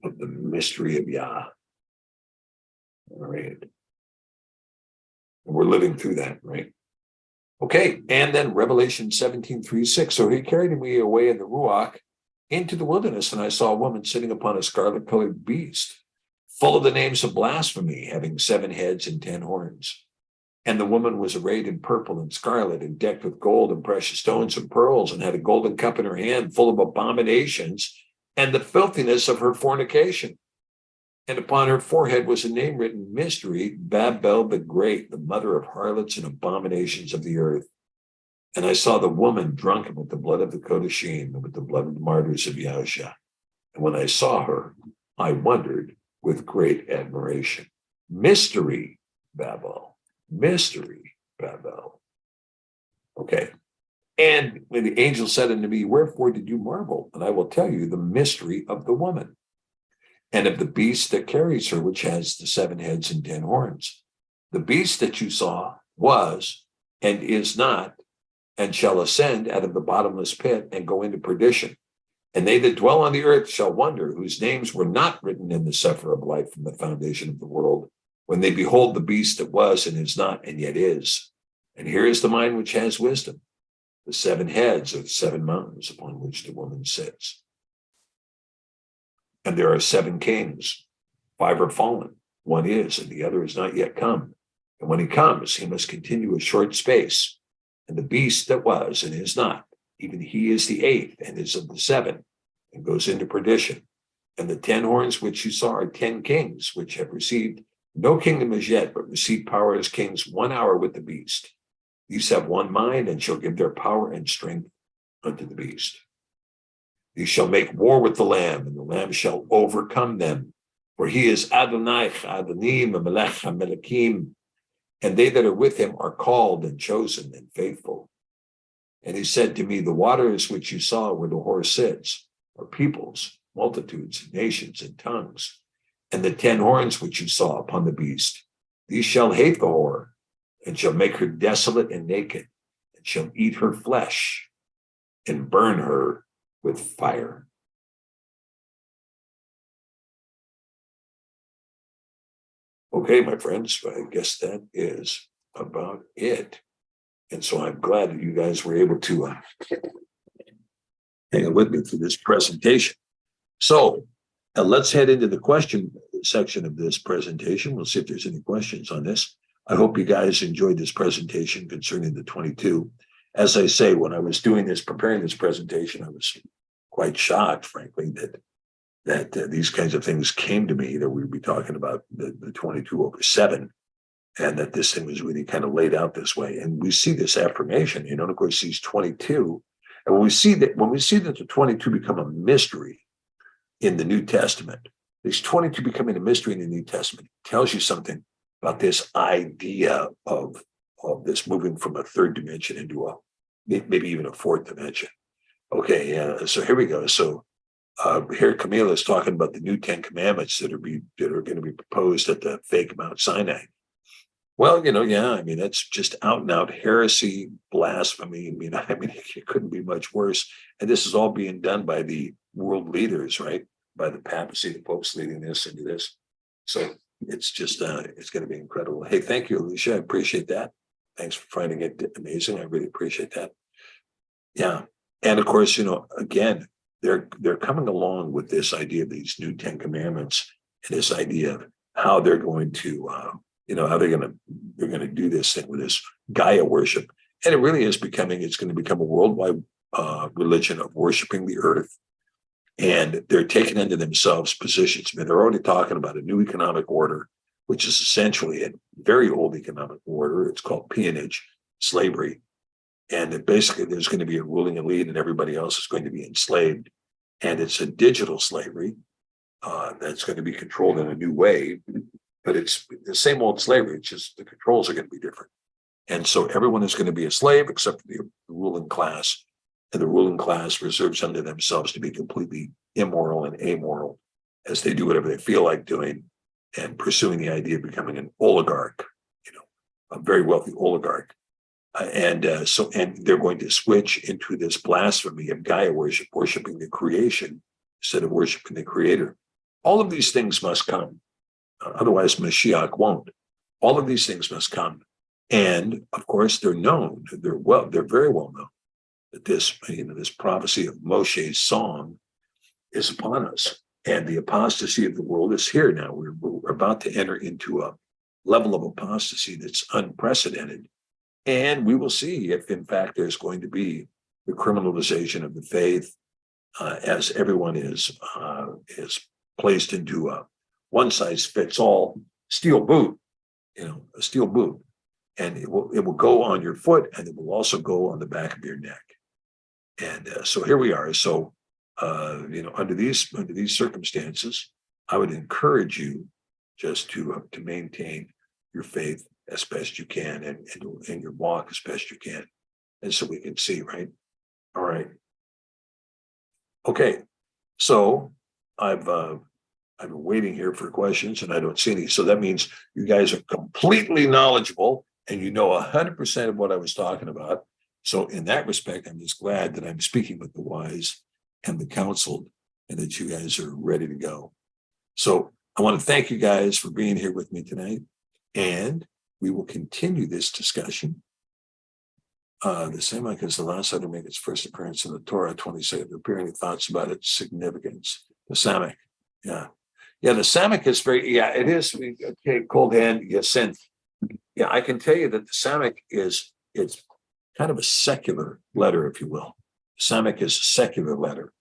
Speaker 1: of the mystery of Yah. All right. And we're living through that, right? Okay, and then Revelation 17:3-6. So he carried me away in the Ruach into the wilderness, and I saw a woman sitting upon a scarlet-colored beast, full of the names of blasphemy, having 7 heads and 10 horns. And the woman was arrayed in purple and scarlet, and decked with gold and precious stones and pearls, and had a golden cup in her hand, full of abominations and the filthiness of her fornication. And upon her forehead was a name written, Mystery, Babel the Great, the mother of harlots and abominations of the earth. And I saw the woman drunken with the blood of the Kodashim and with the blood of the martyrs of Yahushua. And when I saw her, I wondered with great admiration. Mystery, Babel. Mystery, Babel. Okay. And when the angel said unto me, wherefore did you marvel? And I will tell you the mystery of the woman, and of the beast that carries her, which has the 7 heads and 10 horns. The beast that you saw was and is not, and shall ascend out of the bottomless pit and go into perdition. And they that dwell on the earth shall wonder, whose names were not written in the Sefer of life from the foundation of the world, when they behold the beast that was and is not and yet is. And here is the mind which has wisdom. The 7 heads are the 7 mountains upon which the woman sits. And there are 7 kings. 5 are fallen. 1 is, and the other is not yet come. And when he comes, he must continue a short space. And the beast that was and is not, even he is the 8th and is of the 7, and goes into perdition. And the 10 horns which you saw are 10 kings, which have received no kingdom as yet, but received power as kings 1 hour with the beast. These have 1 mind, and shall give their power and strength unto the beast. These shall make war with the Lamb, and the Lamb shall overcome them. For he is Adonai Adonim, Melech HaMelekim, and they that are with him are called and chosen and faithful. And he said to me, the waters which you saw where the whore sits are peoples, multitudes, nations, and tongues. And the 10 horns which you saw upon the beast, these shall hate the whore, and shall make her desolate and naked, and shall eat her flesh, and burn her with fire. Okay, my friends, I guess that is about it. And so I'm glad that you guys were able to hang with me through this presentation. So let's head into the question section of this presentation. We'll see if there's any questions on this. I hope you guys enjoyed this presentation concerning the 22. As I say, when I was doing this, preparing this presentation, I was quite shocked, frankly, that these kinds of things came to me, that we would be talking about the 22/7, and that this thing was really kind of laid out this way. And we see this affirmation, and of course, these 22. And when we see that the 22 become a mystery in the New Testament, these 22 becoming a mystery in the New Testament tells you something about this idea of this moving from a 3rd dimension into maybe even a 4th dimension. Okay, so here we go. So here Camille is talking about the new 10 commandments that are going to be proposed at the fake Mount Sinai. Well, that's just out and out heresy, blasphemy. I mean, it couldn't be much worse. And this is all being done by the world leaders, right? by the papacy, the Pope's leading this into this. So it's just, it's going to be incredible. Hey, thank you, Alicia. I appreciate that. Thanks for finding it amazing. I really appreciate that. Yeah. And of course, again, they're coming along with this idea of these new 10 commandments and this idea of how they're going to, how they're going to do this thing with this Gaia worship. And it really is it's going to become a worldwide religion of worshiping the earth. And they're taking into themselves positions. I mean, they're already talking about a new economic order, which is essentially a very old economic order. It's called peonage, slavery. And basically there's going to be a ruling elite and everybody else is going to be enslaved. And it's a digital slavery that's going to be controlled in a new way. But it's the same old slavery. It's just the controls are going to be different. And so everyone is going to be a slave except for the ruling class. And the ruling class reserves unto themselves to be completely immoral and amoral as they do whatever they feel like doing and pursuing the idea of becoming an oligarch, a very wealthy oligarch. And they're going to switch into this blasphemy of Gaia worship, worshiping the creation instead of worshiping the creator. All of these things must come. Otherwise, Mashiach won't. All of these things must come. And of course, they're known. They're very well known that this prophecy of Moshe's song is upon us. And the apostasy of the world is here now. We're about to enter into a level of apostasy that's unprecedented. And we will see if, in fact, there's going to be the criminalization of the faith as everyone is placed into a one-size-fits-all steel boot, a steel boot. And it will go on your foot, and it will also go on the back of your neck. And so here we are. So, under these circumstances, I would encourage you just to maintain your faith as best you can and your walk as best you can. And so we can see, right? All right. Okay. So I've been waiting here for questions and I don't see any. So that means you guys are completely knowledgeable and you know 100% of what I was talking about. So in that respect, I'm just glad that I'm speaking with the wise and the counseled and that you guys are ready to go. So I want to thank you guys for being here with me tonight. And we will continue this discussion. The same like as the last letter make its first appearance in the Torah 27. There appear any thoughts about its significance? The Samic. Yeah. Yeah, the Samic is it is. Okay, cold hand, Yacinth. Yeah, I can tell you that the Samic it's kind of a secular letter, if you will. Samic is a secular letter.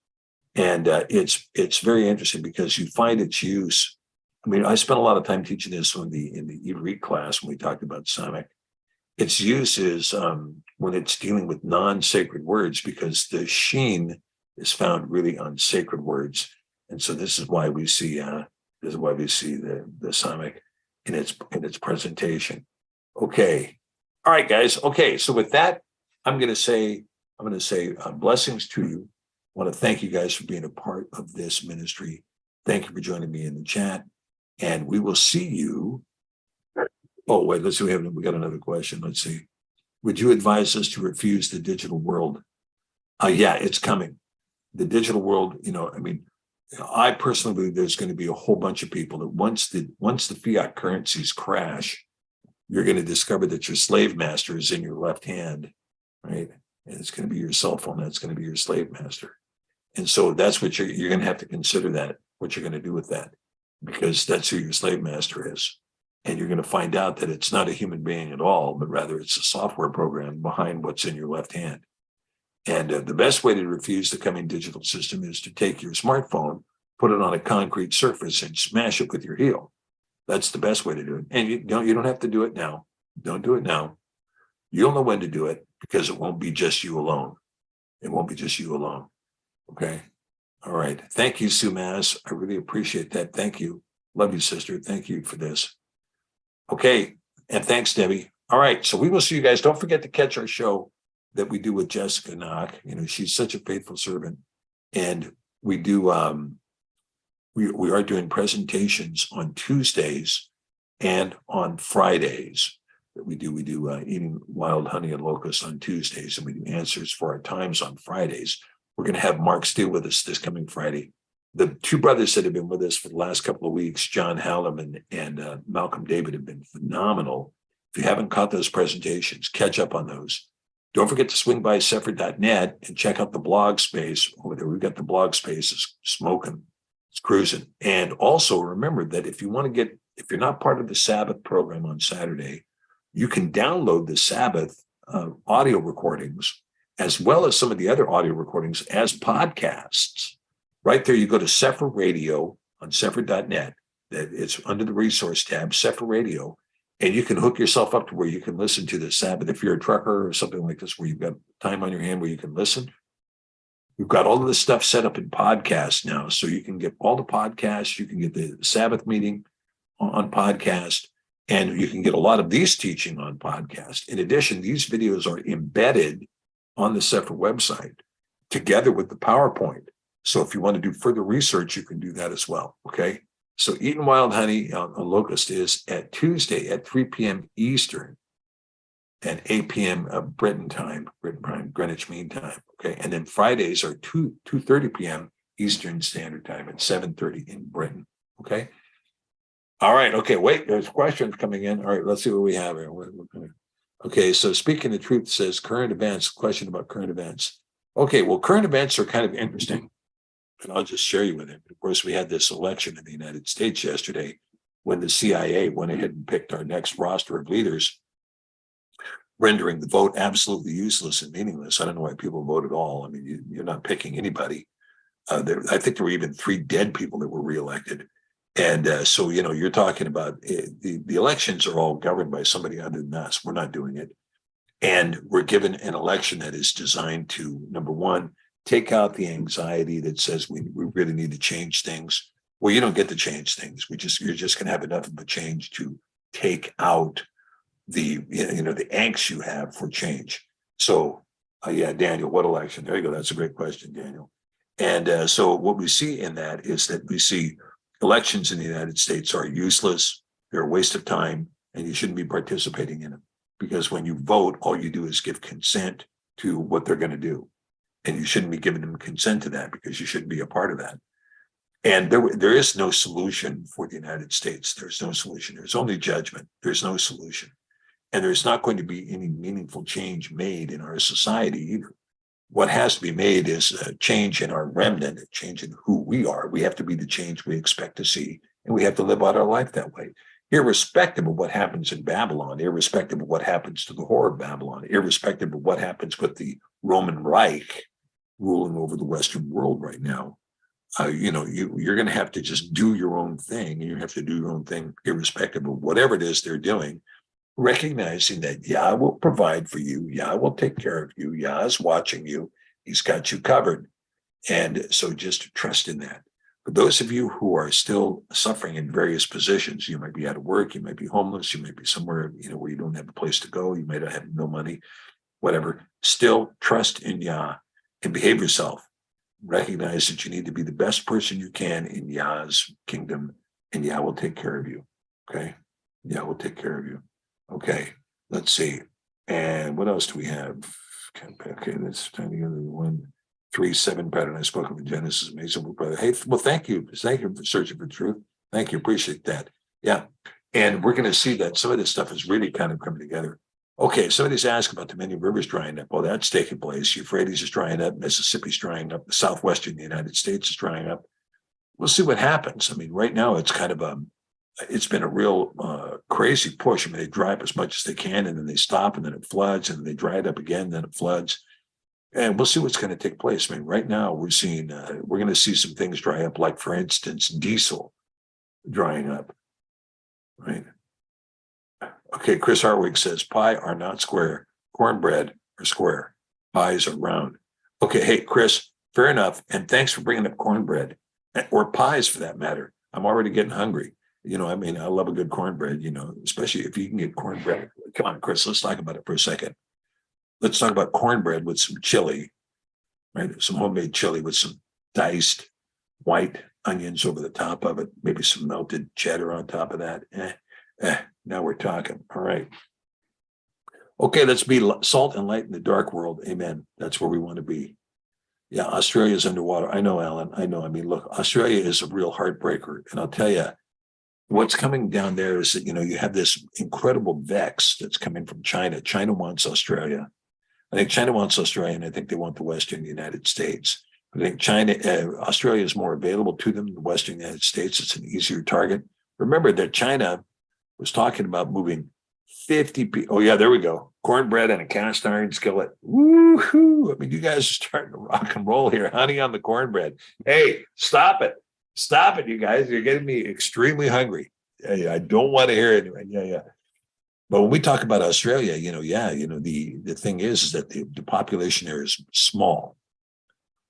Speaker 1: And it's very interesting because you find its use. I mean, I spent a lot of time teaching this in the Ivrit class when we talked about Samic. Its use is when it's dealing with non-sacred words, because the sheen is found really on sacred words, and so this is why we see the Samic in its presentation. Okay, all right, guys. Okay, so with that, I'm going to say blessings to you. I want to thank you guys for being a part of this ministry. Thank you for joining me in the chat. And we will see you. Oh, wait, let's see. We got another question. Let's see. Would you advise us to refuse the digital world? Yeah, it's coming. The digital world, I personally believe there's going to be a whole bunch of people that once the fiat currencies crash, you're going to discover that your slave master is in your left hand, right? And it's going to be your cell phone. That's going to be your slave master. And so that's what you're going to have to consider what you're going to do with that. Because that's who your slave master is. And you're going to find out that it's not a human being at all, but rather it's a software program behind what's in your left hand. And the best way to refuse the coming digital system is to take your smartphone, put it on a concrete surface and smash it with your heel. That's the best way to do it. And you don't have to do it now. Don't do it now. You'll know when to do it because it won't be just you alone. It won't be just you alone. Okay. All right. Thank you, Sumaz. I really appreciate that. Thank you. Love you, sister. Thank you for this. Okay. And thanks, Debbie. All right. So we will see you guys. Don't forget to catch our show that we do with Jessica Knock. She's such a faithful servant. And we do, we are doing presentations on Tuesdays and on Fridays that we do. We do eating wild honey and locusts on Tuesdays, and we do answers for our times on Fridays. We're going to have Mark Steele with us this coming Friday. The two brothers that have been with us for the last couple of weeks, John Hallam and Malcolm David, have been phenomenal. If you haven't caught those presentations, catch up on those. Don't forget to swing by cepheriym.net and check out the blog space over there. We've got the blog space is smoking, it's cruising. And also remember that if you're not part of the Sabbath program on Saturday, you can download the Sabbath audio recordings as well as some of the other audio recordings as podcasts. Right there, you go to Sefer Radio on cepheriym.net. That it's under the resource tab, Sefer Radio. And you can hook yourself up to where you can listen to the Sabbath. If you're a trucker or something like this, where you've got time on your hand where you can listen, we've got all of this stuff set up in podcasts now. So you can get all the podcasts, you can get the Sabbath meeting on podcast, and you can get a lot of these teaching on podcast. In addition, these videos are embedded on the Sefer website together with the PowerPoint. So if you want to do further research, you can do that as well, okay? So Eating Wild Honey on Locust is at Tuesday at 3 p.m. Eastern and 8 p.m. Britain time, Greenwich Mean Time. Okay. And then Fridays are 2:30 p.m. Eastern Standard Time and 7:30 in Britain. Okay. All right. Okay. Wait, there's questions coming in. All right. Let's see what we have here. Okay. So Speaking the Truth says current events, question about current events. Okay. Well, current events are kind of interesting. And I'll just share you with it. Of course, we had this election in the United States yesterday when the CIA went ahead and picked our next roster of leaders, rendering the vote absolutely useless and meaningless. I don't know why people vote at all. I mean, you're not picking anybody. I think there were even 3 dead people that were reelected. And so, you're talking about the elections are all governed by somebody other than us. We're not doing it. And we're given an election that is designed to, number one, take out the anxiety that says we really need to change things. Well, you don't get to change things. You're just going to have enough of a change to take out the angst you have for change. So, Daniel, what election? There you go. That's a great question, Daniel. And so what we see in that is that we see elections in the United States are useless. They're a waste of time, and you shouldn't be participating in them because when you vote, all you do is give consent to what they're going to do. And you shouldn't be giving them consent to that because you shouldn't be a part of that. And there is no solution for the United States. There's no solution. There's only judgment. There's no solution. And there's not going to be any meaningful change made in our society either. What has to be made is a change in our remnant, a change in who we are. We have to be the change we expect to see, and we have to live out our life that way, irrespective of what happens in Babylon, irrespective of what happens to the whore of Babylon, irrespective of what happens with the Roman Reich ruling over the Western world right now. You're going to have to just do your own thing, and you have to do your own thing irrespective of whatever it is they're doing, recognizing that Yah will provide for you, Yah will take care of you, Yah is watching you, He's got you covered. And so just trust in that. For those of you who are still suffering in various positions, you might be out of work, you might be homeless, you might be somewhere, where you don't have a place to go, you might have no money, whatever, still trust in Yah and behave yourself. Recognize that you need to be the best person you can in Yah's kingdom, and Yah will take care of you. Okay? Yah will take care of you. Okay, let's see. And what else do we have? Okay, that's time to go to 1:3:7 pattern I spoke of in Genesis. Amazing, brother. Hey, well, thank you. Thank you for searching for truth. Thank you. Appreciate that. Yeah. And we're going to see that some of this stuff is really kind of coming together. Okay, somebody's asked about the many rivers drying up. Well, that's taking place. Euphrates is drying up. Mississippi's drying up. The southwestern United States is drying up. We'll see what happens. I mean, right now it's kind of it's been a real crazy push. I mean, they dry up as much as they can, and then they stop, and then it floods, and then they dry it up again, then it floods. And we'll see what's going to take place. I mean, right now we're going to see some things dry up, like, for instance, diesel drying up, right? Okay, Chris Hartwig says, pie are not square. Cornbread are square. Pies are round. Okay, hey, Chris, fair enough. And thanks for bringing up cornbread, or pies for that matter. I'm already getting hungry. I mean, I love a good cornbread, especially if you can get cornbread. Come on, Chris, let's talk about it for a second. Let's talk about cornbread with some chili, right? Some homemade chili with some diced white onions over the top of it, maybe some melted cheddar on top of that. Now we're talking. All right. Okay, let's be salt and light in the dark world. Amen. That's where we want to be. Yeah, Australia's underwater. I know, Alan. I know. I mean, look, Australia is a real heartbreaker. And I'll tell you, what's coming down there is that, you have this incredible vex that's coming from China. China wants Australia. I think China wants Australia, and I think they want the Western United States. I think Australia is more available to them than the Western United States. It's an easier target. Remember that China was talking about moving 50 people. Oh, yeah, there we go. Cornbread and a cast iron skillet. Woohoo. I mean, you guys are starting to rock and roll here. Honey on the cornbread. Hey, stop it. Stop it, you guys. You're getting me extremely hungry. Yeah, I don't want to hear it anyway. Yeah. But when we talk about Australia, the thing is that the population there is small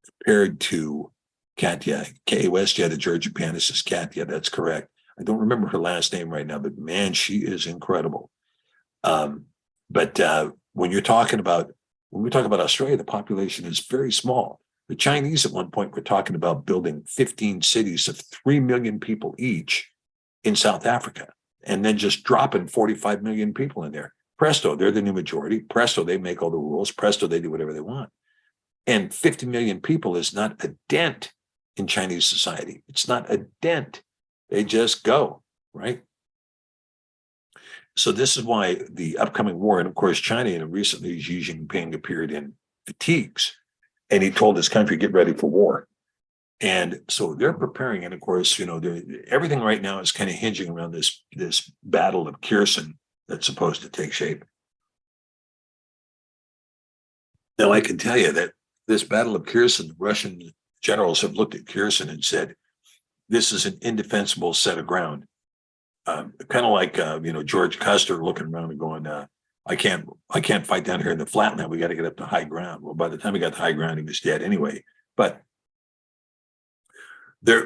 Speaker 1: compared to Katya, K-West, the Georgia Panis is Katya. That's correct. I don't remember her last name right now, but man, she is incredible. But when we talk about Australia, the population is very small. The Chinese at one point were talking about building 15 cities of 3 million people each in South Africa, and then just dropping 45 million people in there. Presto, they're the new majority. Presto, they make all the rules. Presto, they do whatever they want. And 50 million people is not a dent in Chinese society. It's not a dent. They just go, right? So this is why the upcoming war, and of course, China, recently Xi Jinping appeared in fatigues, and he told his country, get ready for war. And so they're preparing, and of course, everything right now is kind of hinging around this battle of Kherson that's supposed to take shape. Now, I can tell you that this battle of Kherson, the Russian generals have looked at Kherson and said, this is an indefensible set of ground. Kind of like, George Custer looking around and going, I can't fight down here in the flatland. We got to get up to high ground. Well, by the time he got to high ground, he was dead anyway. But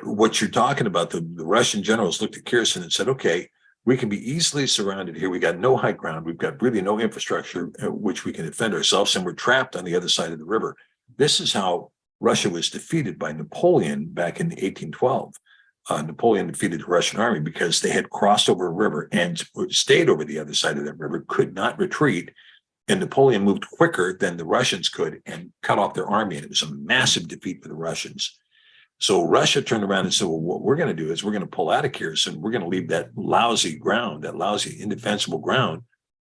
Speaker 1: what you're talking about, the Russian generals looked at Kherson and said, okay, we can be easily surrounded here. We got no high ground. We've got really no infrastructure which we can defend ourselves, and we're trapped on the other side of the river. This is how Russia was defeated by Napoleon back in 1812. Napoleon defeated the Russian army because they had crossed over a river and stayed over the other side of that river, could not retreat. And Napoleon moved quicker than the Russians could and cut off their army. And it was a massive defeat for the Russians. So Russia turned around and said, well, what we're going to do is we're going to pull out of Kherson. We're going to leave that lousy ground, that lousy, indefensible ground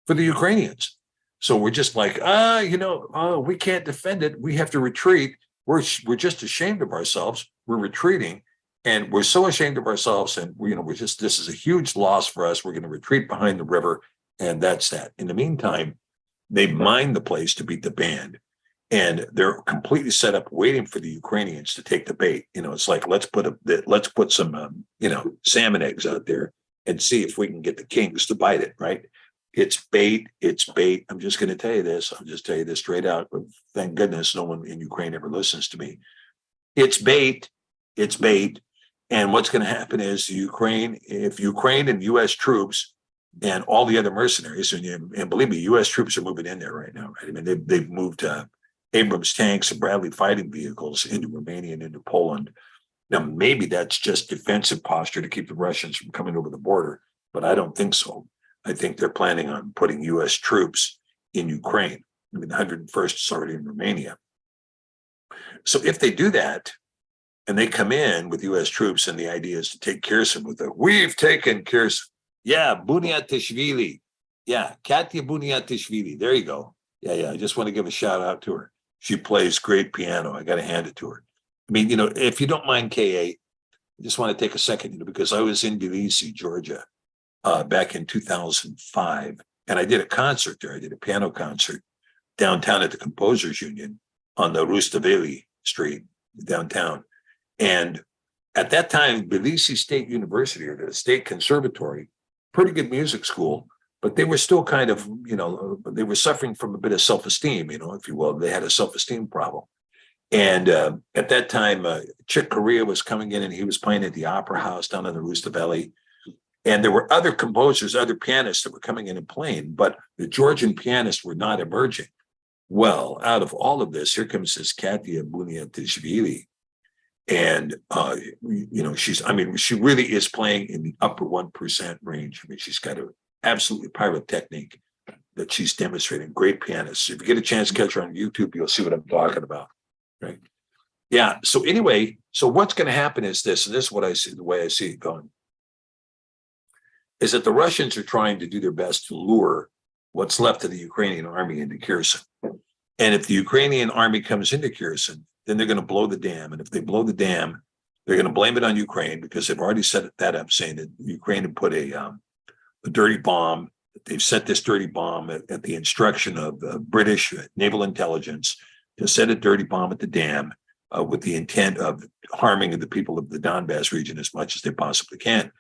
Speaker 1: for the Ukrainians. So we're just like, we can't defend it. We have to retreat. We're just ashamed of ourselves. We're retreating. And we're so ashamed of ourselves, and this is a huge loss for us. We're going to retreat behind the river, and that's that. In the meantime, they mined the place to beat the band, and they're completely set up waiting for the Ukrainians to take the bait. It's like let's put some salmon eggs out there and see if we can get the kings to bite it. Right? It's bait. It's bait. I'm just going to tell you this. I'll just tell you this straight out. But thank goodness no one in Ukraine ever listens to me. It's bait. It's bait. And what's going to happen is if Ukraine and U.S. troops and all the other mercenaries, and believe me, U.S. troops are moving in there right now, right? I mean, they've moved Abrams tanks and Bradley fighting vehicles into Romania and into Poland. Now, maybe that's just defensive posture to keep the Russians from coming over the border, but I don't think so. I think they're planning on putting U.S. troops in Ukraine. I mean, the 101st is already in Romania. So if they do that, and they come in with U.S. troops, and the idea is to take Kherson with them. We've taken Kherson. Yeah, Bunyatishvili. Yeah, Katya Bunyatishvili. There you go. Yeah. I just want to give a shout out to her. She plays great piano. I got to hand it to her. I mean, if you don't mind, KA, I just want to take a second, because I was in Tbilisi, Georgia, back in 2005, and I did a concert there. I did a piano concert downtown at the Composers Union on the Rustaveli Street downtown. And at that time, Tbilisi State University, or the State Conservatory, pretty good music school, but they were still kind of, they were suffering from a bit of self-esteem, if you will. They had a self-esteem problem. And at that time, Chick Corea was coming in, and he was playing at the Opera House down in the Rustaveli. And there were other composers, other pianists that were coming in and playing, but the Georgian pianists were not emerging. Well, out of all of this, here comes this Katya Bunyatishvili. And, she really is playing in the upper 1% range. I mean, she's got an absolutely pyrotechnic that she's demonstrating. Great pianist. If you get a chance to catch her on YouTube, you'll see what I'm talking about, right? Yeah. So anyway, so what's going to happen is this, and this is what I see, the way I see it going, is that the Russians are trying to do their best to lure what's left of the Ukrainian army into Kherson. And if the Ukrainian army comes into Kherson, then they're going to blow the dam. And if they blow the dam, they're going to blame it on Ukraine because they've already set that up, saying that Ukraine had put a dirty bomb. They've set this dirty bomb at the instruction of British naval intelligence to set a dirty bomb at the dam with the intent of harming the people of the Donbass region as much as they possibly can.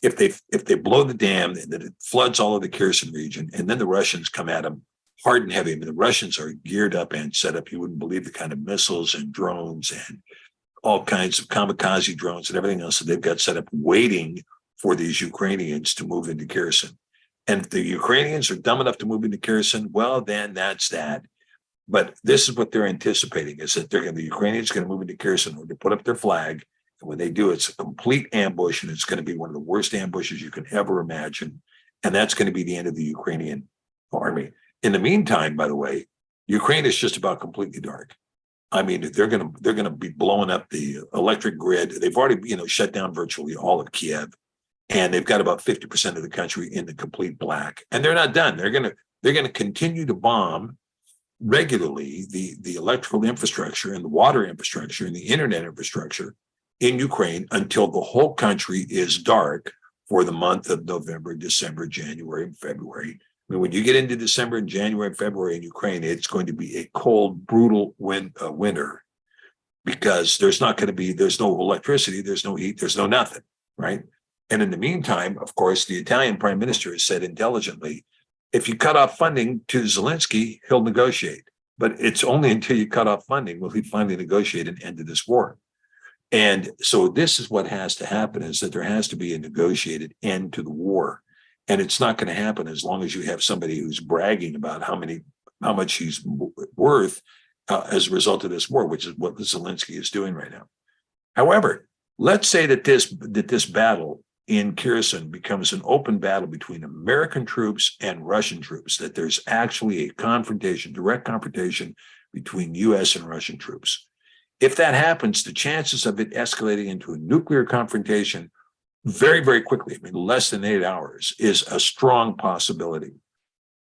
Speaker 1: If they blow the dam, then it floods all of the Kherson region, and then the Russians come at them hard and heavy. I mean, the Russians are geared up and set up. You wouldn't believe the kind of missiles and drones and all kinds of kamikaze drones and everything else that they've got set up waiting for these Ukrainians to move into Kherson. And if the Ukrainians are dumb enough to move into Kherson, well, then that's that. But this is what they're anticipating, is that the Ukrainians are going to move into Kherson or to put up their flag. And when they do, it's a complete ambush, and it's going to be one of the worst ambushes you can ever imagine. And that's going to be the end of the Ukrainian army. In the meantime, by the way, Ukraine is just about completely dark. I mean, they're going to be blowing up the electric grid. They've already, shut down virtually all of Kiev, and they've got about 50% of the country in the complete black. And they're not done. They're going to continue to bomb regularly the electrical infrastructure and the water infrastructure and the internet infrastructure in Ukraine until the whole country is dark for the month of November, December, January, and February. I mean, when you get into December and January and February in Ukraine, it's going to be a cold, brutal winter, because there's no electricity, there's no heat, there's no nothing, right? And in the meantime, of course, the Italian prime minister has said intelligently, if you cut off funding to Zelensky, he'll negotiate. But it's only until you cut off funding will he finally negotiate an end to this war. And so this is what has to happen, is that there has to be a negotiated end to the war. And it's not going to happen as long as you have somebody who's bragging about how much he's worth as a result of this war, which is what Zelensky is doing right now. However, let's say that this battle in Kherson becomes an open battle between American troops and Russian troops, that there's actually a direct confrontation between U.S. and Russian troops. If that happens, the chances of it escalating into a nuclear confrontation very, very quickly, I mean, less than 8 hours, is a strong possibility.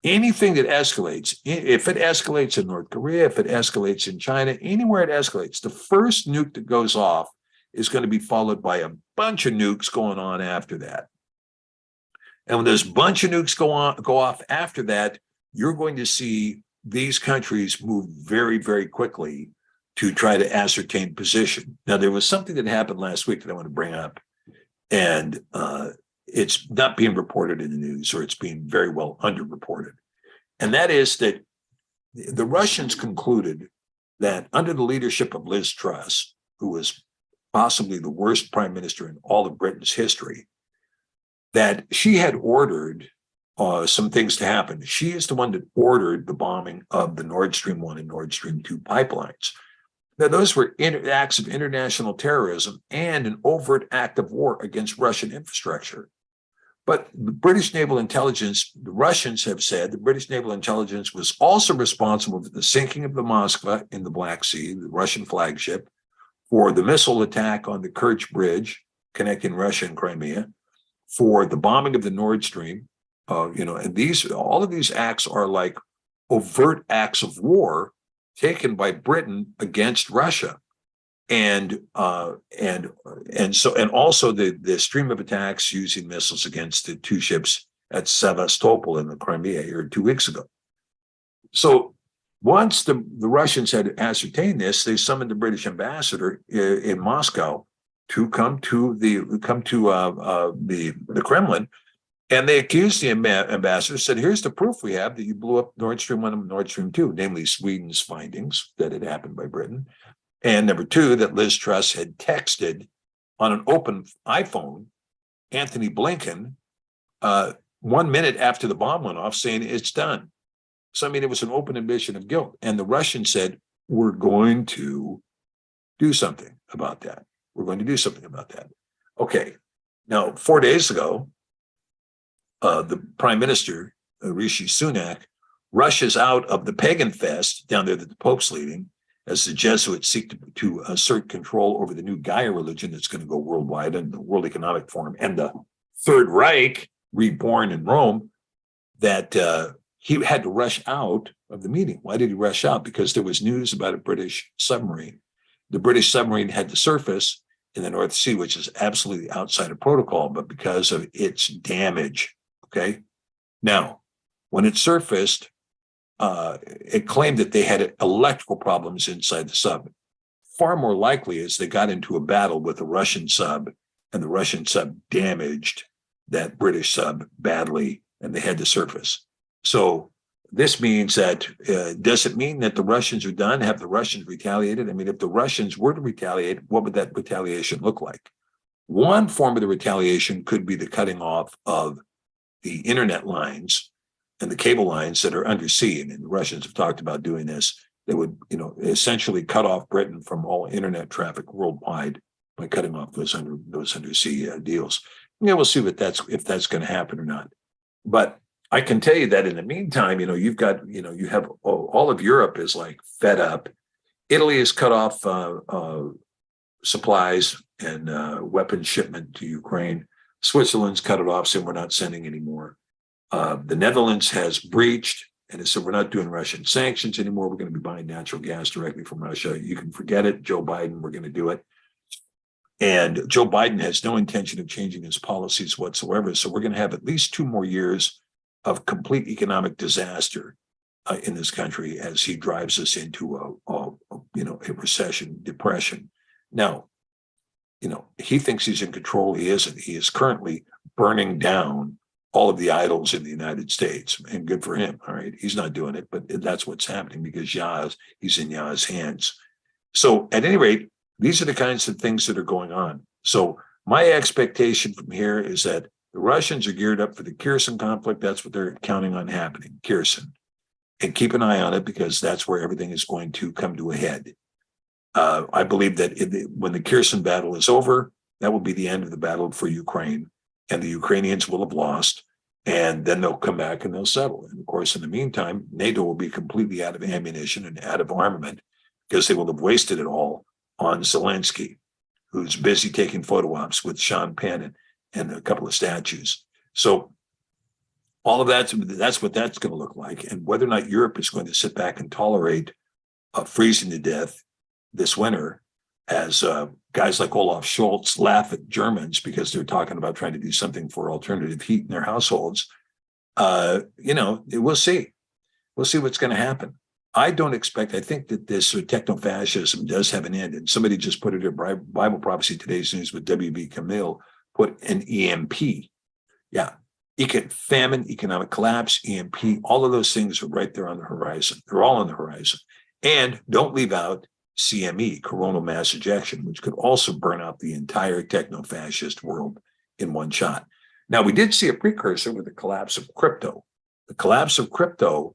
Speaker 1: Anything that escalates, if it escalates in North Korea, if it escalates in China, anywhere it escalates, the first nuke that goes off is going to be followed by a bunch of nukes going on after that. And when there's a bunch of nukes go off after that, you're going to see these countries move very, very quickly to try to ascertain position. Now, there was something that happened last week that I want to bring up, and it's not being reported in the news, or it's being very well underreported. And that is that the Russians concluded that under the leadership of Liz Truss, who was possibly the worst prime minister in all of Britain's history, that she had ordered some things to happen. She is the one that ordered the bombing of the Nord Stream 1 and Nord Stream 2 pipelines. Now, those were acts of international terrorism and an overt act of war against Russian infrastructure. But the British naval intelligence, the Russians have said the British naval intelligence was also responsible for the sinking of the Moskva in the Black Sea, the Russian flagship, for the missile attack on the Kerch Bridge connecting Russia and Crimea, for the bombing of the Nord Stream. And all of these acts are like overt acts of war taken by Britain against Russia, and also the stream of attacks using missiles against the two ships at Sevastopol in the Crimea here 2 weeks ago. So once the Russians had ascertained this, they summoned the British ambassador in Moscow to come to the Kremlin. And they accused the ambassador, said, here's the proof we have that you blew up Nord Stream 1 and Nord Stream 2, namely Sweden's findings that had happened by Britain. And number two, that Liz Truss had texted on an open iPhone Anthony Blinken 1 minute after the bomb went off, saying it's done. So, I mean, it was an open admission of guilt. And the Russians said, we're going to do something about that. We're going to do something about that. Okay. Now, 4 days ago, the prime minister, Rishi Sunak, rushes out of the pagan fest down there that the Pope's leading as the Jesuits seek to assert control over the new Gaia religion that's going to go worldwide and the World Economic Forum and the Third Reich, reborn in Rome, that he had to rush out of the meeting. Why did he rush out? Because there was news about a British submarine. The British submarine had to surface in the North Sea, which is absolutely outside of protocol, but because of its damage, okay? Now, when it surfaced, it claimed that they had electrical problems inside the sub. Far more likely is they got into a battle with a Russian sub, and the Russian sub damaged that British sub badly, and they had to surface. So this means that, does it mean that the Russians are done? Have the Russians retaliated? I mean, if the Russians were to retaliate, what would that retaliation look like? One form of the retaliation could be the cutting off of the internet lines and the cable lines that are undersea. And the Russians have talked about doing this. They would, essentially cut off Britain from all internet traffic worldwide by cutting off those undersea deals. Yeah, we'll see if that's going to happen or not. But I can tell you that in the meantime, you've got, you have all of Europe is like fed up. Italy has cut off supplies and weapons shipment to Ukraine. Switzerland's cut it off, saying we're not sending anymore. The Netherlands has breached and said we're not doing Russian sanctions anymore. We're going to be buying natural gas directly from Russia. You can forget it. Joe Biden, we're going to do it. And Joe Biden has no intention of changing his policies whatsoever. So we're going to have at least 2 more years of complete economic disaster in this country as he drives us into a recession, depression. Now, he thinks he's in control. He isn't. He is currently burning down all of the idols in the United States, and good for him. All right, he's not doing it, but that's what's happening because he's in Yah's hands. So at any rate, these are the kinds of things that are going on. So my expectation from here is that the Russians are geared up for the Kherson conflict. That's what they're counting on happening, Kherson. And keep an eye on it because that's where everything is going to come to a head. I believe that when the Kherson battle is over, that will be the end of the battle for Ukraine, and the Ukrainians will have lost, and then they'll come back and they'll settle. And of course, in the meantime, NATO will be completely out of ammunition and out of armament because they will have wasted it all on Zelensky, who's busy taking photo ops with Sean Penn and a couple of statues. So all of that's what that's going to look like. And whether or not Europe is going to sit back and tolerate freezing to death this winter as guys like Olaf Scholz laugh at Germans because they're talking about trying to do something for alternative heat in their households, we'll see. We'll see what's going to happen. I think that this techno-fascism does have an end. And somebody just put it in Bible Prophecy Today's News with W.B. Camille, put an EMP. Yeah. Famine, economic collapse, EMP, all of those things are right there on the horizon. They're all on the horizon. And don't leave out CME, coronal mass ejection, which could also burn out the entire techno-fascist world in one shot. Now, we did see a precursor with the collapse of crypto. The collapse of crypto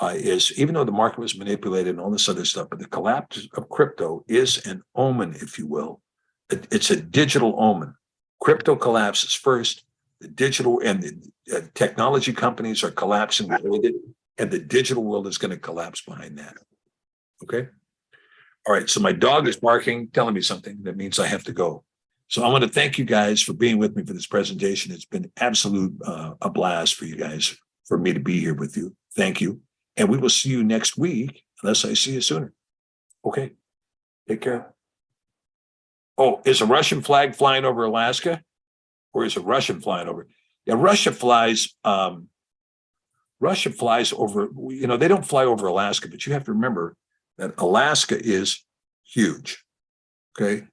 Speaker 1: is, even though the market was manipulated and all this other stuff, but the collapse of crypto is an omen, if you will. It's a digital omen. Crypto collapses first. The digital and the technology companies are collapsing with it, and the digital world is going to collapse behind that. Okay? All right, so my dog is barking, telling me something. That means I have to go. So I want to thank you guys for being with me for this presentation. It's been absolute a blast for you guys, for me to be here with you. Thank you. And we will see you next week, unless I see you sooner. Okay, take care. Oh, is a Russian flag flying over Alaska? Or is a Russian flying over? Yeah, Russia flies over, they don't fly over Alaska, but you have to remember that Alaska is huge, okay?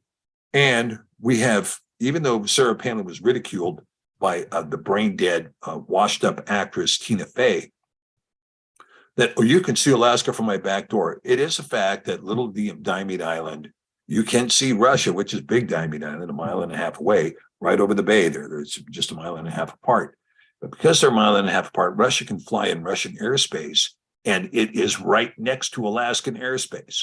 Speaker 1: And we have, even though Sarah Palin was ridiculed by the brain dead, washed up actress Tina Fey, that, you can see Alaska from my back door. It is a fact that little Diomede Island, you can see Russia, which is big Diomede Island, 1.5 miles away, right over the bay there. It's just 1.5 miles apart. But because they're 1.5 miles apart, Russia can fly in Russian airspace, and it is right next to Alaskan airspace.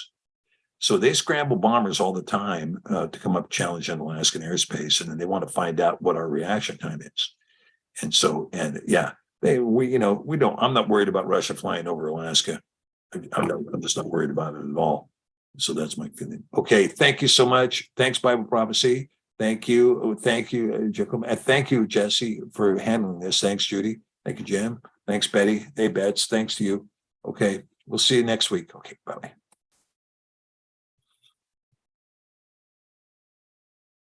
Speaker 1: So they scramble bombers all the time to come up challenge on Alaskan airspace, and then they want to find out what our reaction time is. And so, I'm not worried about Russia flying over Alaska. I'm just not worried about it at all. So that's my feeling. Okay, thank you so much. Thanks, Bible Prophecy. Thank you. Thank you, Jacob. And thank you, Jesse, for handling this. Thanks, Judy. Thank you, Jim. Thanks, Betty. Hey, Bets. Thanks to you. Okay, we'll see you next week. Okay, bye-bye.